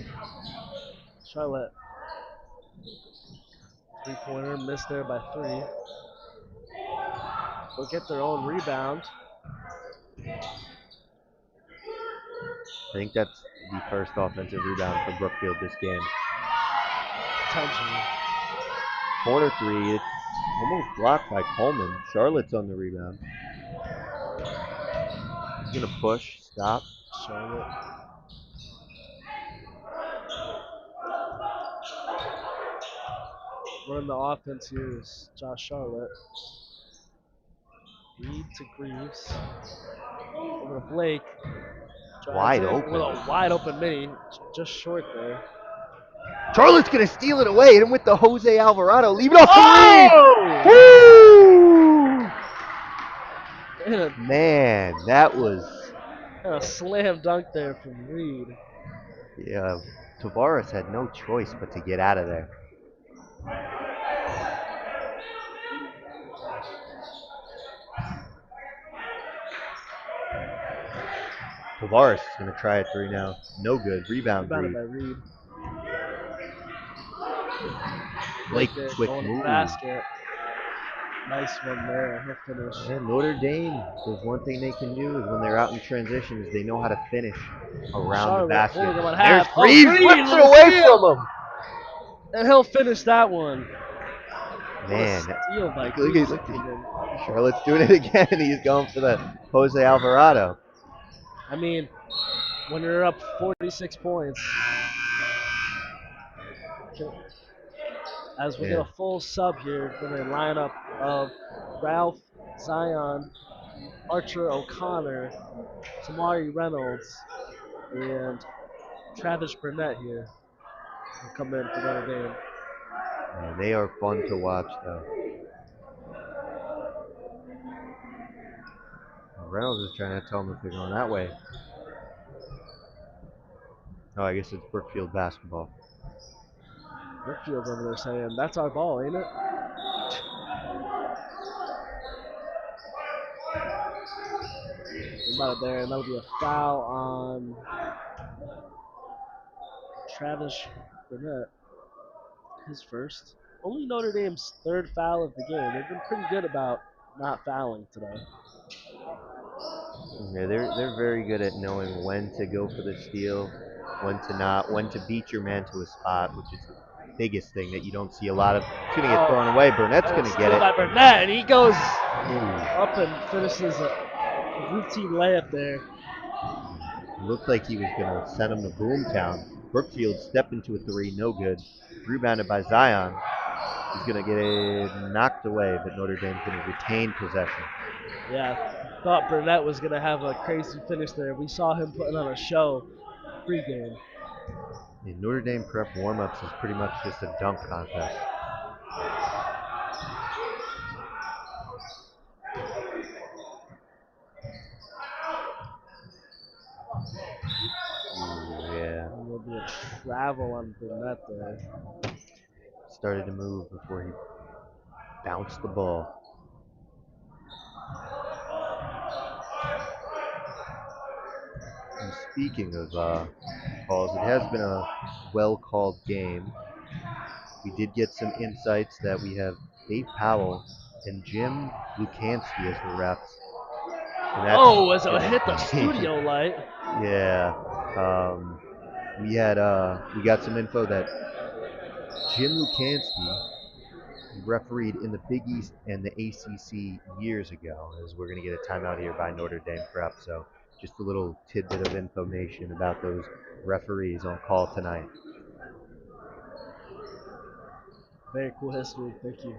Charlotte. 3-pointer missed there by 3. They'll get their own rebound. I think that's the first offensive rebound for Brookfield this game. Potentially. Corner three, it's almost blocked by Coleman. Charlotte's on the rebound. He's going to push, stop. Charlotte. Running the offense here is Josh Charlotte. Reed to Greaves. Over to Blake. Wide open. With a wide open mini. Just short there. Charlotte's going to steal it away, and with the Jose Alvarado, leave it off the Reed. Woo! Man, that was a slam dunk there from Reed. Yeah, Tavares had no choice but to get out of there. Tavares is going to try a three now. No good. Rebound Rebounded by Reed. Blake, quick move. Basket. Nice one there. He'll finish. And Notre Dame, there's one thing they can do is when they're out in transition is they know how to finish around the basket. There's Greaves, flips it away from him. And he'll finish that one. Man, look at Charlotte's doing it again. He's going for the Jose Alvarado. I mean, when you're up 46 points, as we get a full sub here for the lineup of Ralph, Zion, Archer O'Connor, Tamari Reynolds, and Travis Burnett here will come in for Notre Dame. Yeah, they are fun to watch, though. Reynolds is trying to tell them if they're going that way. Oh, I guess it's Brookfield basketball. Brookfield's over there saying, "That's our ball, ain't it?" About it there, and that'll be a foul on Travis Burnett. His first. Only Notre Dame's third foul of the game. They've been pretty good about not fouling today. Yeah, they're very good at knowing when to go for the steal, when to not, when to beat your man to a spot, which is the biggest thing that you don't see a lot of. It's going to get thrown away. Burnett's going to get it. By Burnett, and he goes up and finishes a routine layup there. It looked like he was going to send him to Boomtown. Brookfield stepped into a three, no good. Rebounded by Zion. He's going to get it knocked away, but Notre Dame's going to retain possession. Yeah, thought Burnett was going to have a crazy finish there. We saw him putting on a show pregame. The Notre Dame prep warm-ups is pretty much just a dunk contest. There'll be a travel on Burnett there. Started to move before he bounced the ball. And speaking of calls, it has been a well-called game. We did get some insights that we have Dave Powell and Jim Lukansky as the refs. And that's Oh, as it hit the studio light. Yeah. We got some info that Jim Lukansky refereed in the Big East and the ACC years ago, as we're going to get a timeout here by Notre Dame Prep. So just a little tidbit of information about those referees on call tonight. Very cool history. Thank you.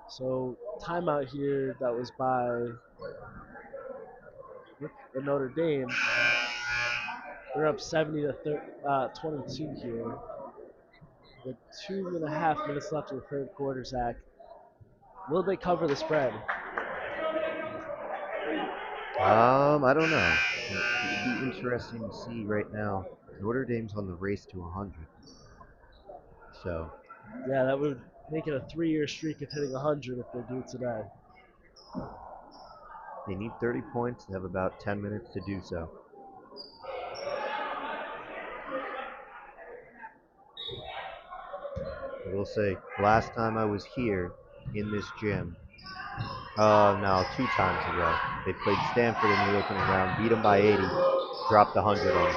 So timeout here that was by the Notre Dame. They're up 70 to 22 here. With 2.5 minutes left in the third quarter, Zach. Will they cover the spread? I don't know. It'd be interesting to see right now. Notre Dame's on the race to 100. So Yeah, that would make it a 3-year streak of hitting 100 if they do it today. they need 30 points. They have about 10 minutes to do so. I will say, last time I was here in this gym, no, 2 times ago, they played Stanford in the opening round, beat them by 80, dropped 100 on them.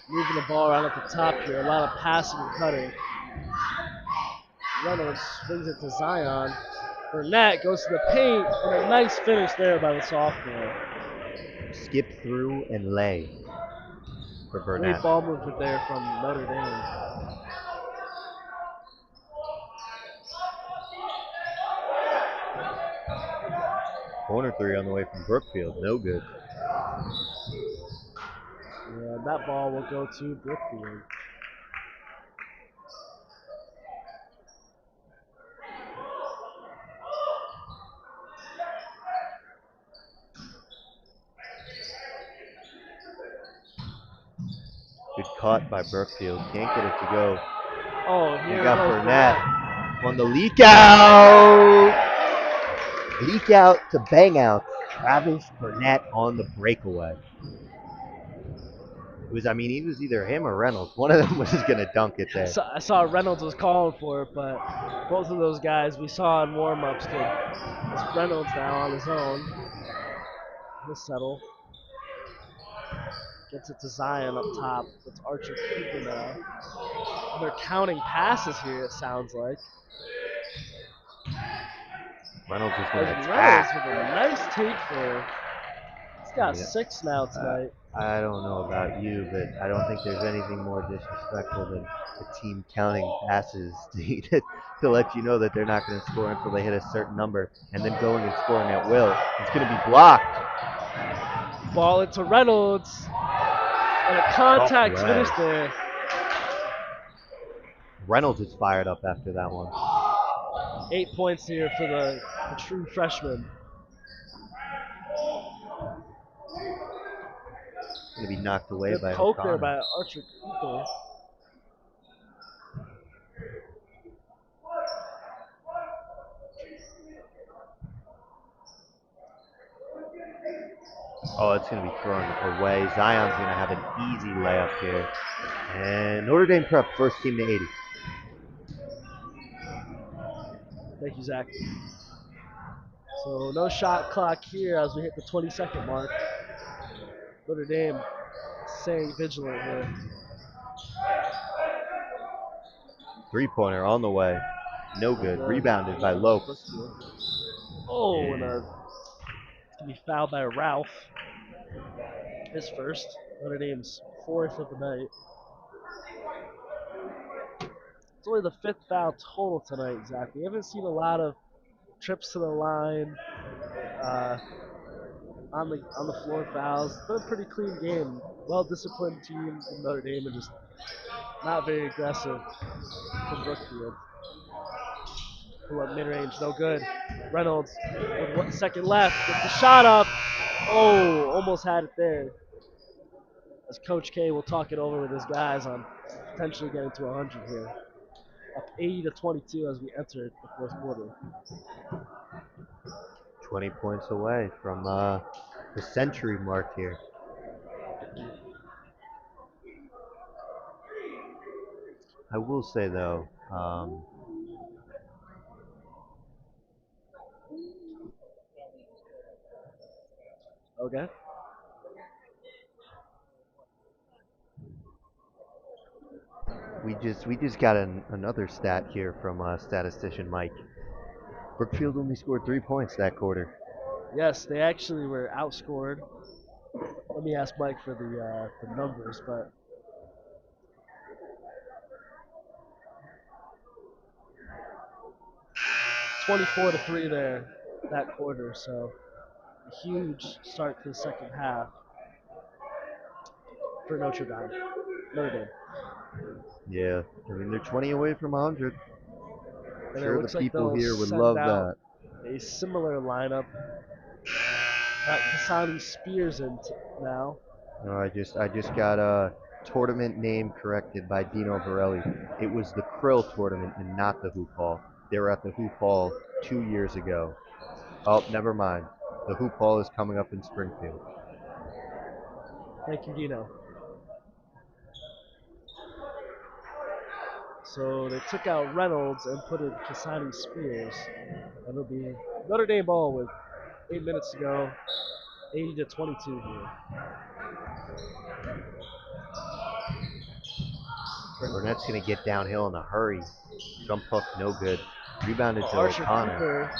Moving the ball around at the top here, a lot of passing and cutting. Reynolds swings it to Zion. Burnett goes to the paint, and a nice finish there by the sophomore. Skip through and lay for Burnett. Great ball movement there from Notre Dame. Corner 3 on the way from Brookfield, no good. And that ball will go to Brookfield. Good caught by Brookfield, can't get it to go. Oh, here you got goes Burnett on the leak out. Leak out to bang out. Travis Burnett on the breakaway. He was either him or Reynolds. One of them was just going to dunk it there. I saw Reynolds was calling for it, but both of those guys we saw in warm-ups did. It's Reynolds now on his own. He'll settle. Gets it to Zion up top. It's Archer Cooper now. They're counting passes here, it sounds like. Reynolds is going to Reynolds attack. with a nice take there. He's got 6 now tonight. I don't know about you, but I don't think there's anything more disrespectful than a team counting passes to let you know that they're not going to score until they hit a certain number, and then going and scoring at will. It's going to be blocked. Ball into Reynolds. And a contact finish there. Reynolds is fired up after that one. 8 points here for the true freshman. Going to be knocked away Good by poke O'Connor. there by Archer Cooper. Oh, it's going to be thrown away. Zion's going to have an easy layup here. And Notre Dame Prep, first team to 80. Thank you, Zach. So no shot clock here as we hit the 20-second mark. Notre Dame staying vigilant here. Three-pointer on the way. No good. Rebounded by Lopes. Oh, and it's going to be fouled by Ralph. His first. Notre Dame's 4th of the night. It's only the 5th foul total tonight, Zach. We haven't seen a lot of trips to the line, on the floor fouls. It's been a pretty clean game. Well-disciplined team from Notre Dame and just not very aggressive from Brookfield. Pull up mid-range, no good. Reynolds with 1 second left, gets the shot up. Oh, almost had it there. As Coach K will talk it over with his guys on potentially getting to 100 here. Up 80-22 as we enter the fourth quarter. 20 points away from the century mark here. I will say though, Okay. we just got another stat here from statistician Mike. Brookfield only scored 3 points that quarter. Yes, they actually were outscored. Let me ask Mike for the numbers, but 24-3 there that quarter. So a huge start to the second half for Notre Dame. Yeah, I mean they're 20 away from 100. And it Sure, the looks like people they'll here would send love out that. a similar lineup. Got Kasani Spears in now. No, I just got a tournament name corrected by Dino Borelli. It was the Krill tournament and not the Hoop Hall. They were at the Hoop Hall 2 years ago. Oh, never mind. The Hoop Hall is coming up in Springfield. Thank you, Dino. So they took out Reynolds and put in Kasani Spears. That'll be Notre Dame ball with 8 minutes to go. 80-22 here. Burnett's going to get downhill in a hurry. Jump hook, no good. Rebounded to Archer O'Connor.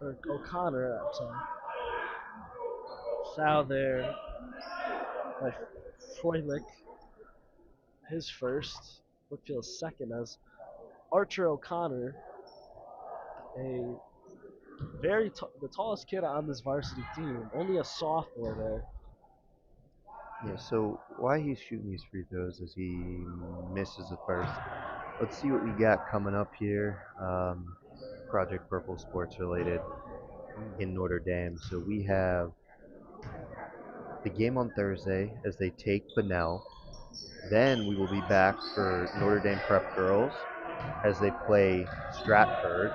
O'Connor, I'm sorry. Foul there by Froelich. His first. Brookfield's second as Archer O'Connor, the tallest kid on this varsity team, only a sophomore there. Yeah, so why he's shooting these free throws as he misses the first. Let's see what we got coming up here. Project Purple sports related in Notre Dame. So we have the game on Thursday as they take Bunnell. Then we will be back for Notre Dame Prep Girls as they play Stratford.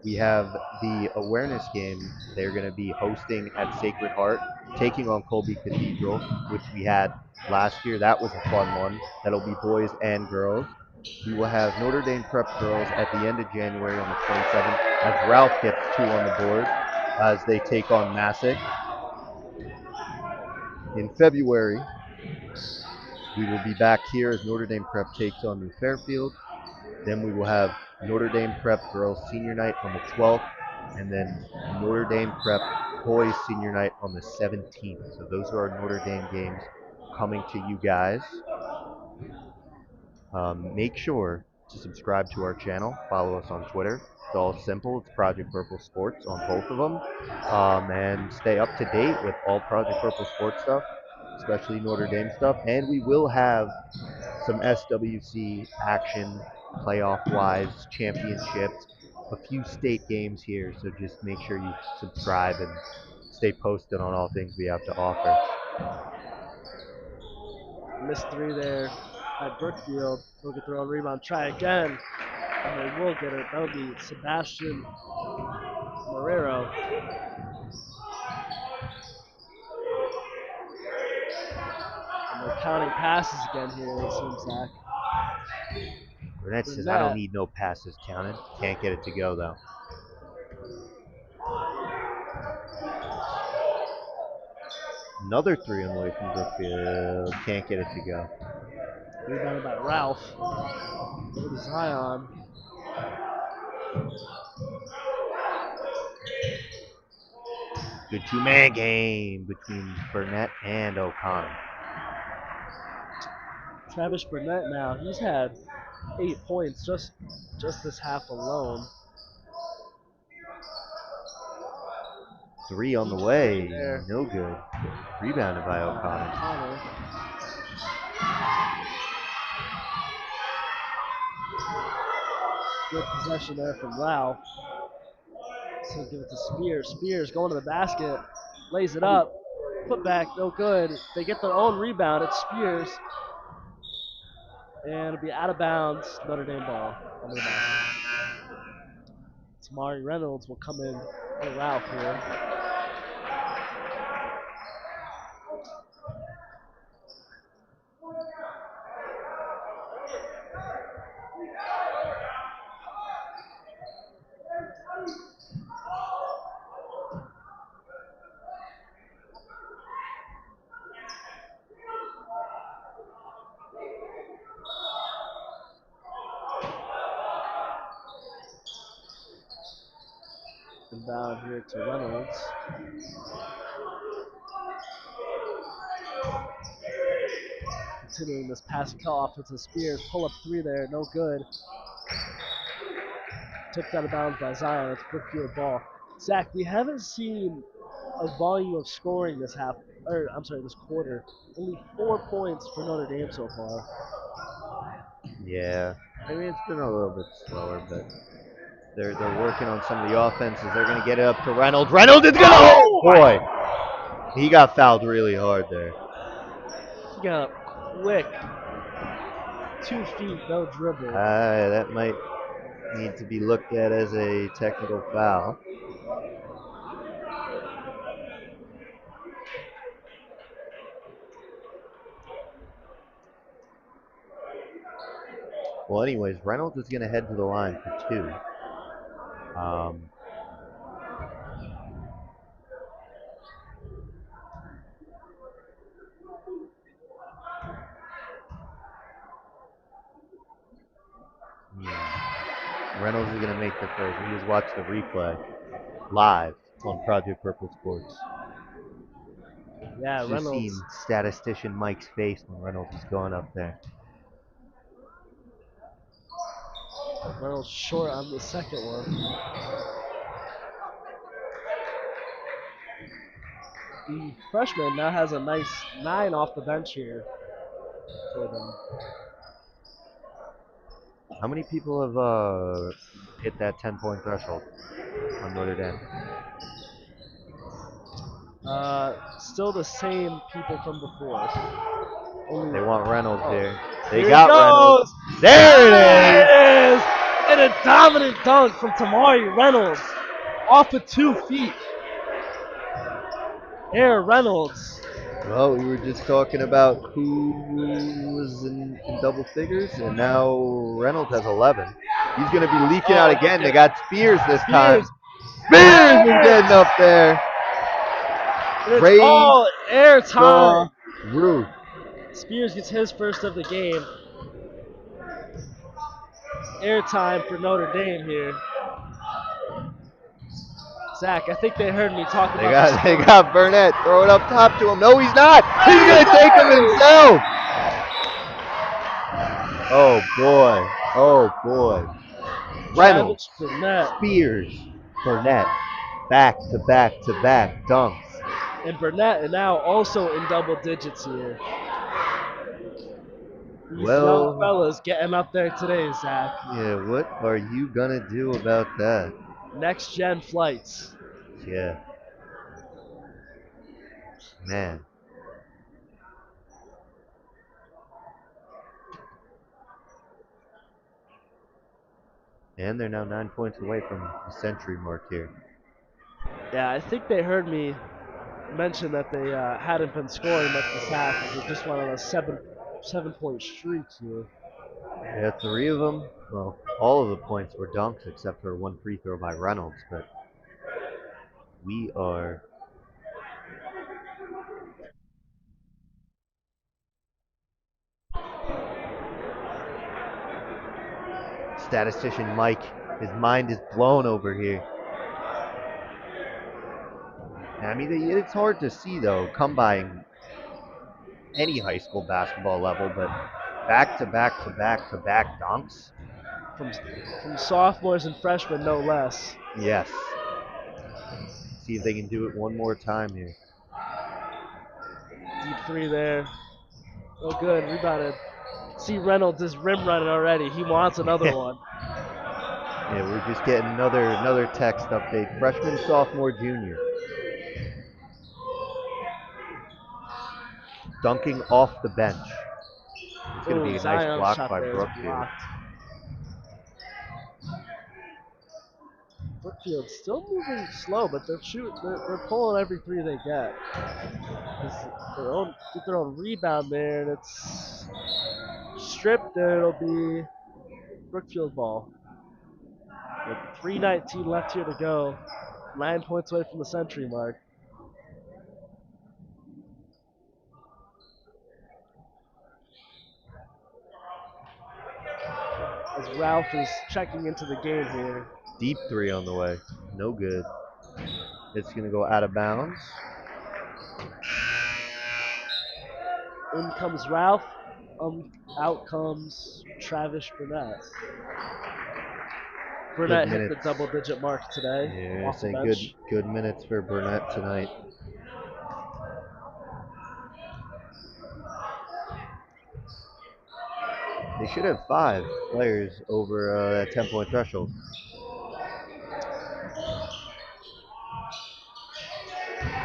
We have the awareness game they're going to be hosting at Sacred Heart, taking on Colby Cathedral, which we had last year. That was a fun one. That'll be boys and girls. We will have Notre Dame Prep Girls at the end of January on the 27th as Ralph gets 2 on the board as they take on Massac. In February, we will be back here as Notre Dame Prep takes on New Fairfield. Then we will have Notre Dame Prep Girls Senior Night on the 12th, and then Notre Dame Prep Boys Senior Night on the 17th. So those are our Notre Dame games coming to you guys. Make sure to subscribe to our channel. Follow us on Twitter. It's all simple. It's Project Purple Sports on both of them. And stay up to date with all Project Purple Sports stuff, especially Notre Dame stuff. And we will have some SWC action playoff-wise, championships, a few state games here. So just make sure you subscribe and stay posted on all things we have to offer. Missed 3 there at Brookfield. They'll get their own rebound. Try again. And they will get it. That'll be Sebastian Marrero. And they're counting passes again here, it seems, Zach. Burnett says, I don't need no passes counted. Can't get it to go, though. Another 3 on the way from Brookfield. Can't get it to go. Rebounded by Ralph. Over to Zion. Good 2-man game between Burnett and O'Connor. Travis Burnett now, he's had 8 points just this half alone. 3 on the way. No good. Rebounded by O'Connor. Good possession there from Ralph. So give it to Spears. Spears going to the basket, lays it up, put back, no good. They get their own rebound. It's Spears, and it'll be out of bounds. Notre Dame ball under the basket. Tamari Reynolds will come in for Ralph here. Inbound here to Reynolds. Continuing this pass and cut off to Spears. Pull up three there, no good. Tipped out of bounds by Zion. It's Brookfield ball. Zach, we haven't seen a volume of scoring this this quarter. Only 4 points for Notre Dame so far. Yeah, I mean it's been a little bit slower, but they're working on some of the offenses. They're gonna get it up to Reynolds. Reynolds is gonna. Oh boy, he got fouled really hard there. He got quick. 2 feet, no dribble. That might need to be looked at as a technical foul. Well, anyways, Reynolds is going to head to the line for 2. Reynolds is going to make the first. We just watched the replay live on Project Purple Sports. Yeah, Just Reynolds. seen statistician Mike's face when Reynolds was going up there. Reynolds short on the second one. The freshman now has a nice 9 off the bench here for them. How many people have hit that 10-point threshold on Notre Dame? Still the same people from before. Only They want Reynolds here. They here got Reynolds. There it is! And a dominant dunk from Tamari Reynolds off of 2 feet. Air Reynolds. Well, we were just talking about who was in double figures, and now Reynolds has 11. He's going to be leaking out again. They got Spears this time. Spears is getting up there. It's all air time. Roof. Spears gets his first of the game. Air time for Notre Dame here. Zach, I think they heard me talking about They got Burnett. Throw it up top to him. No, he's not. He's going to take him himself. Oh, boy. Oh, boy. Reynolds, Spears, Burnett. Back to back to back dunks. And Burnett is now also in double digits here. These young fellas getting up there today, Zach. Yeah, what are you going to do about that? Next gen flights. Yeah. Man. And they're now 9 points away from the century mark here. Yeah, I think they heard me mention that they hadn't been scoring much this half. They just went on a 7-point streak here. Yeah, 3 of them. Well, all of the points were dunks except for 1 free throw by Reynolds. But we are... Statistician Mike, his mind is blown over here. I mean, it's hard to see, though, come by any high school basketball level, but back-to-back-to-back-to-back dunks. From sophomores and freshmen, no less. Yes. See if they can do it one more time here. Deep 3 there. Oh, good. Rebounded. See Reynolds is rim running already. He wants another one. Yeah, we're just getting another text update. Freshman, sophomore, junior. Dunking off the bench. It's going to be a nice Zion's block shot by there is Brookfield. blocked. Brookfield still moving slow, but they're pulling every three they get. Get their own rebound there, and it's stripped, and it'll be Brookfield ball. With 3:19 left here to go, 9 points away from the century mark. As Ralph is checking into the game here. Deep three on the way. No good. It's going to go out of bounds. In comes Ralph. Out comes Travis Burnett. Burnett hit the double-digit mark today. Yeah, off the say bench. good minutes for Burnett tonight. They should have 5 players over that 10-point threshold.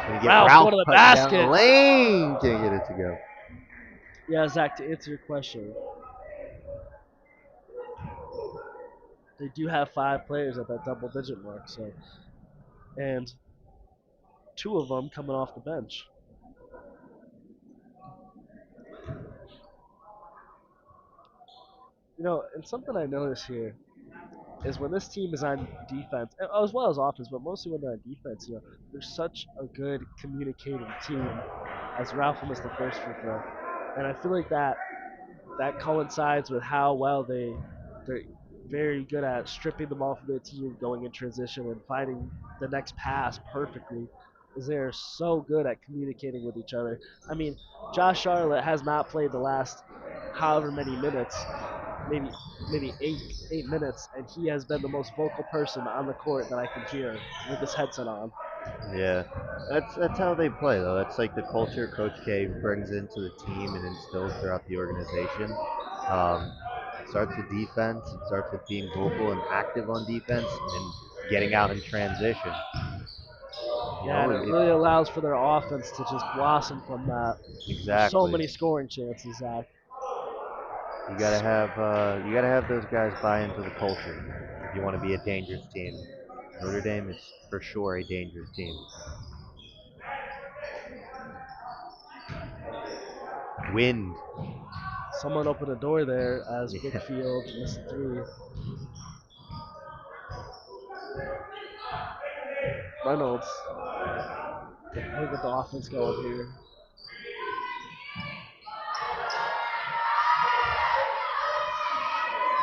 Gonna get Ralph Ralph going to the cutting down basket. the lane. Can't get it to go. Yeah, Zach, to answer your question, they do have 5 players at that double-digit mark, so, and 2 of them coming off the bench. You know, and something I notice here is when this team is on defense, as well as offense, but mostly when they're on defense, you know, they're such a good communicating team. As Ralph missed the first free throw, and I feel like that coincides with how well they're very good at stripping the ball from their team, going in transition, and finding the next pass perfectly. Is they're so good at communicating with each other. I mean, Josh Charlotte has not played the last however many minutes, maybe 8 minutes, and he has been the most vocal person on the court that I can hear with his headset on. Yeah, that's how they play though. That's like the culture Coach K brings into the team and instills throughout the organization. It starts with defense. It starts with being vocal and active on defense, and getting out in transition. And it really allows for their offense to just blossom from that. Exactly. There's so many scoring chances, Zach. You gotta have those guys buy into the culture if you want to be a dangerous team. Notre Dame is for sure a dangerous team. Wind. Someone opened a door there as Brookfield missed 3. Reynolds. I'll get the offense going here.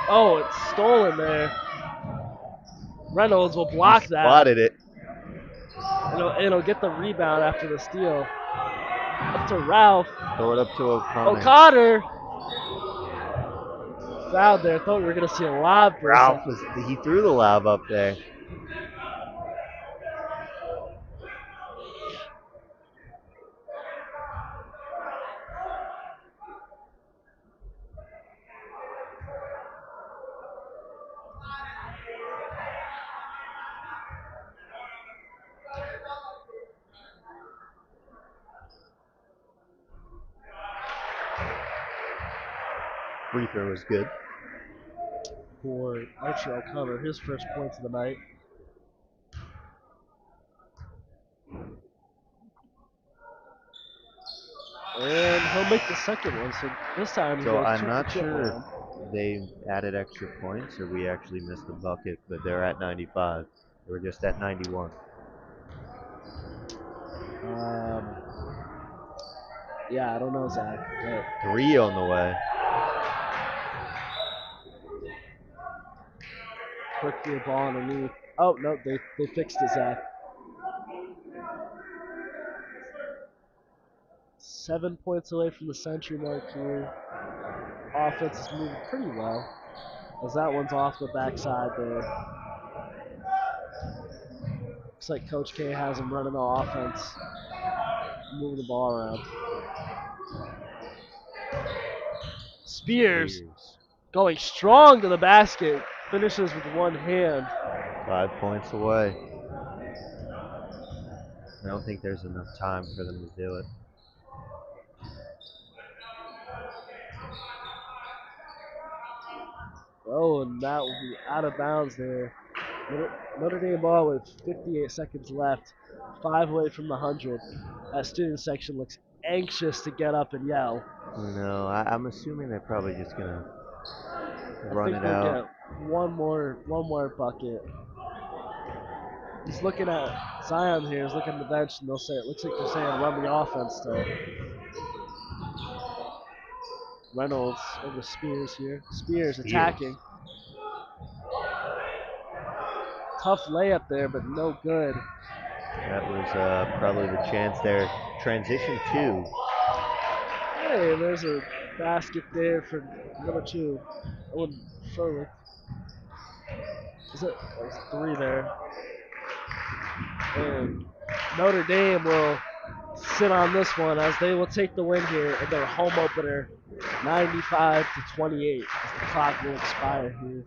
Oh, it's stolen there. Reynolds will block that. Spotted it. It'll get the rebound after the steal. Up to Ralph. Throw it up to O'Connor. O'Connor. Fouled there. Thought we were going to see a lob for Ralph a second. he threw the lob up there. Free throw was good. For Archie O'Connor, his first points of the night. And he'll make the second one, so this time he's going to I'm not sure if they added extra points or we actually missed a bucket, but they're at 95. We're just at 91. Yeah, I don't know, Zach. But 3 on the way. quickly a ball underneath. Oh, no, they fixed it, Zach. 7 points away from the century mark here. Offense is moving pretty well, as that one's off the backside there. Looks like Coach K has him running the offense, moving the ball around. Spears going strong to the basket. finishes with one hand. 5 points away. I don't think there's enough time for them to do it. Oh, and that will be out of bounds there. Notre Dame ball with 58 seconds left, 5 away from the 100. That student section looks anxious to get up and yell. No, I'm assuming they're probably just gonna I run think it we'll out. get one more bucket. He's looking at Zion here. He's looking at the bench, and they'll say it looks like they're saying run the offense still. Reynolds over Spears here. Spears attacking. Tough layup there, but no good. That was probably the chance there. Transition 2. Hey, there's a basket there for number 2. Owen Furlick. There's 3 there. And Notre Dame will sit on this one as they will take the win here in their home opener, 95-28, as the clock will expire here.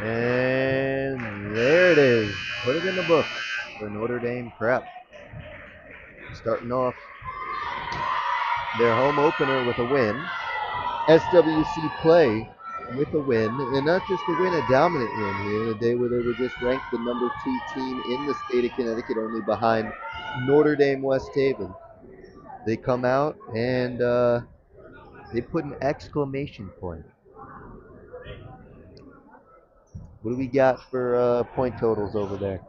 And there it is. Put it in the books for Notre Dame Prep. Starting off their home opener with a win. SWC play with a win, and not just a win, a dominant win here, a day where they were just ranked the number 2 team in the state of Connecticut, only behind Notre Dame West Haven. They come out and they put an exclamation point. What do we got for point totals over there?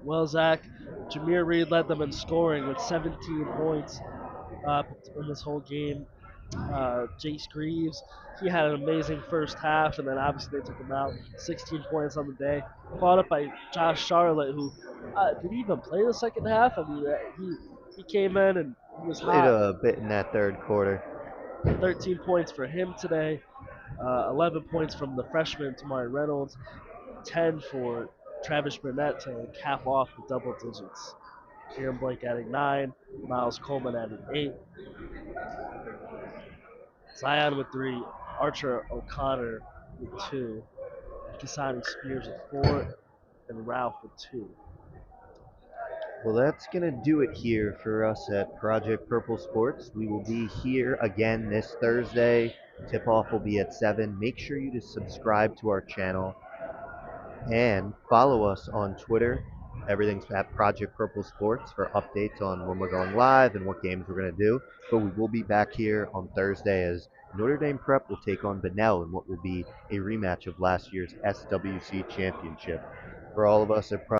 Well, Zach, Jameer Reed led them in scoring with 17 points in this whole game. Jace Greaves, he had an amazing first half, and then obviously they took him out. 16 points on the day. Followed up by Josh Charlotte, who did he even play the second half? I mean, he came in and he was Played hot. a bit in that third quarter. 13 points for him today. 11 points from the freshman Tamari Reynolds. 10 for Travis Burnett to cap off the double digits. Kieran Blake adding 9. Miles Coleman adding 8. Zion with 3. Archer O'Connor with 2. Kisani Spears with 4. And Ralph with 2. Well, that's going to do it here for us at Project Purple Sports. We will be here again this Thursday. Tip-off will be at 7. Make sure you to subscribe to our channel and follow us on Twitter. Everything's at Project Purple Sports for updates on when we're going live and what games we're going to do. But we will be back here on Thursday as Notre Dame Prep will take on Bunnell in what will be a rematch of last year's SWC championship. For all of us at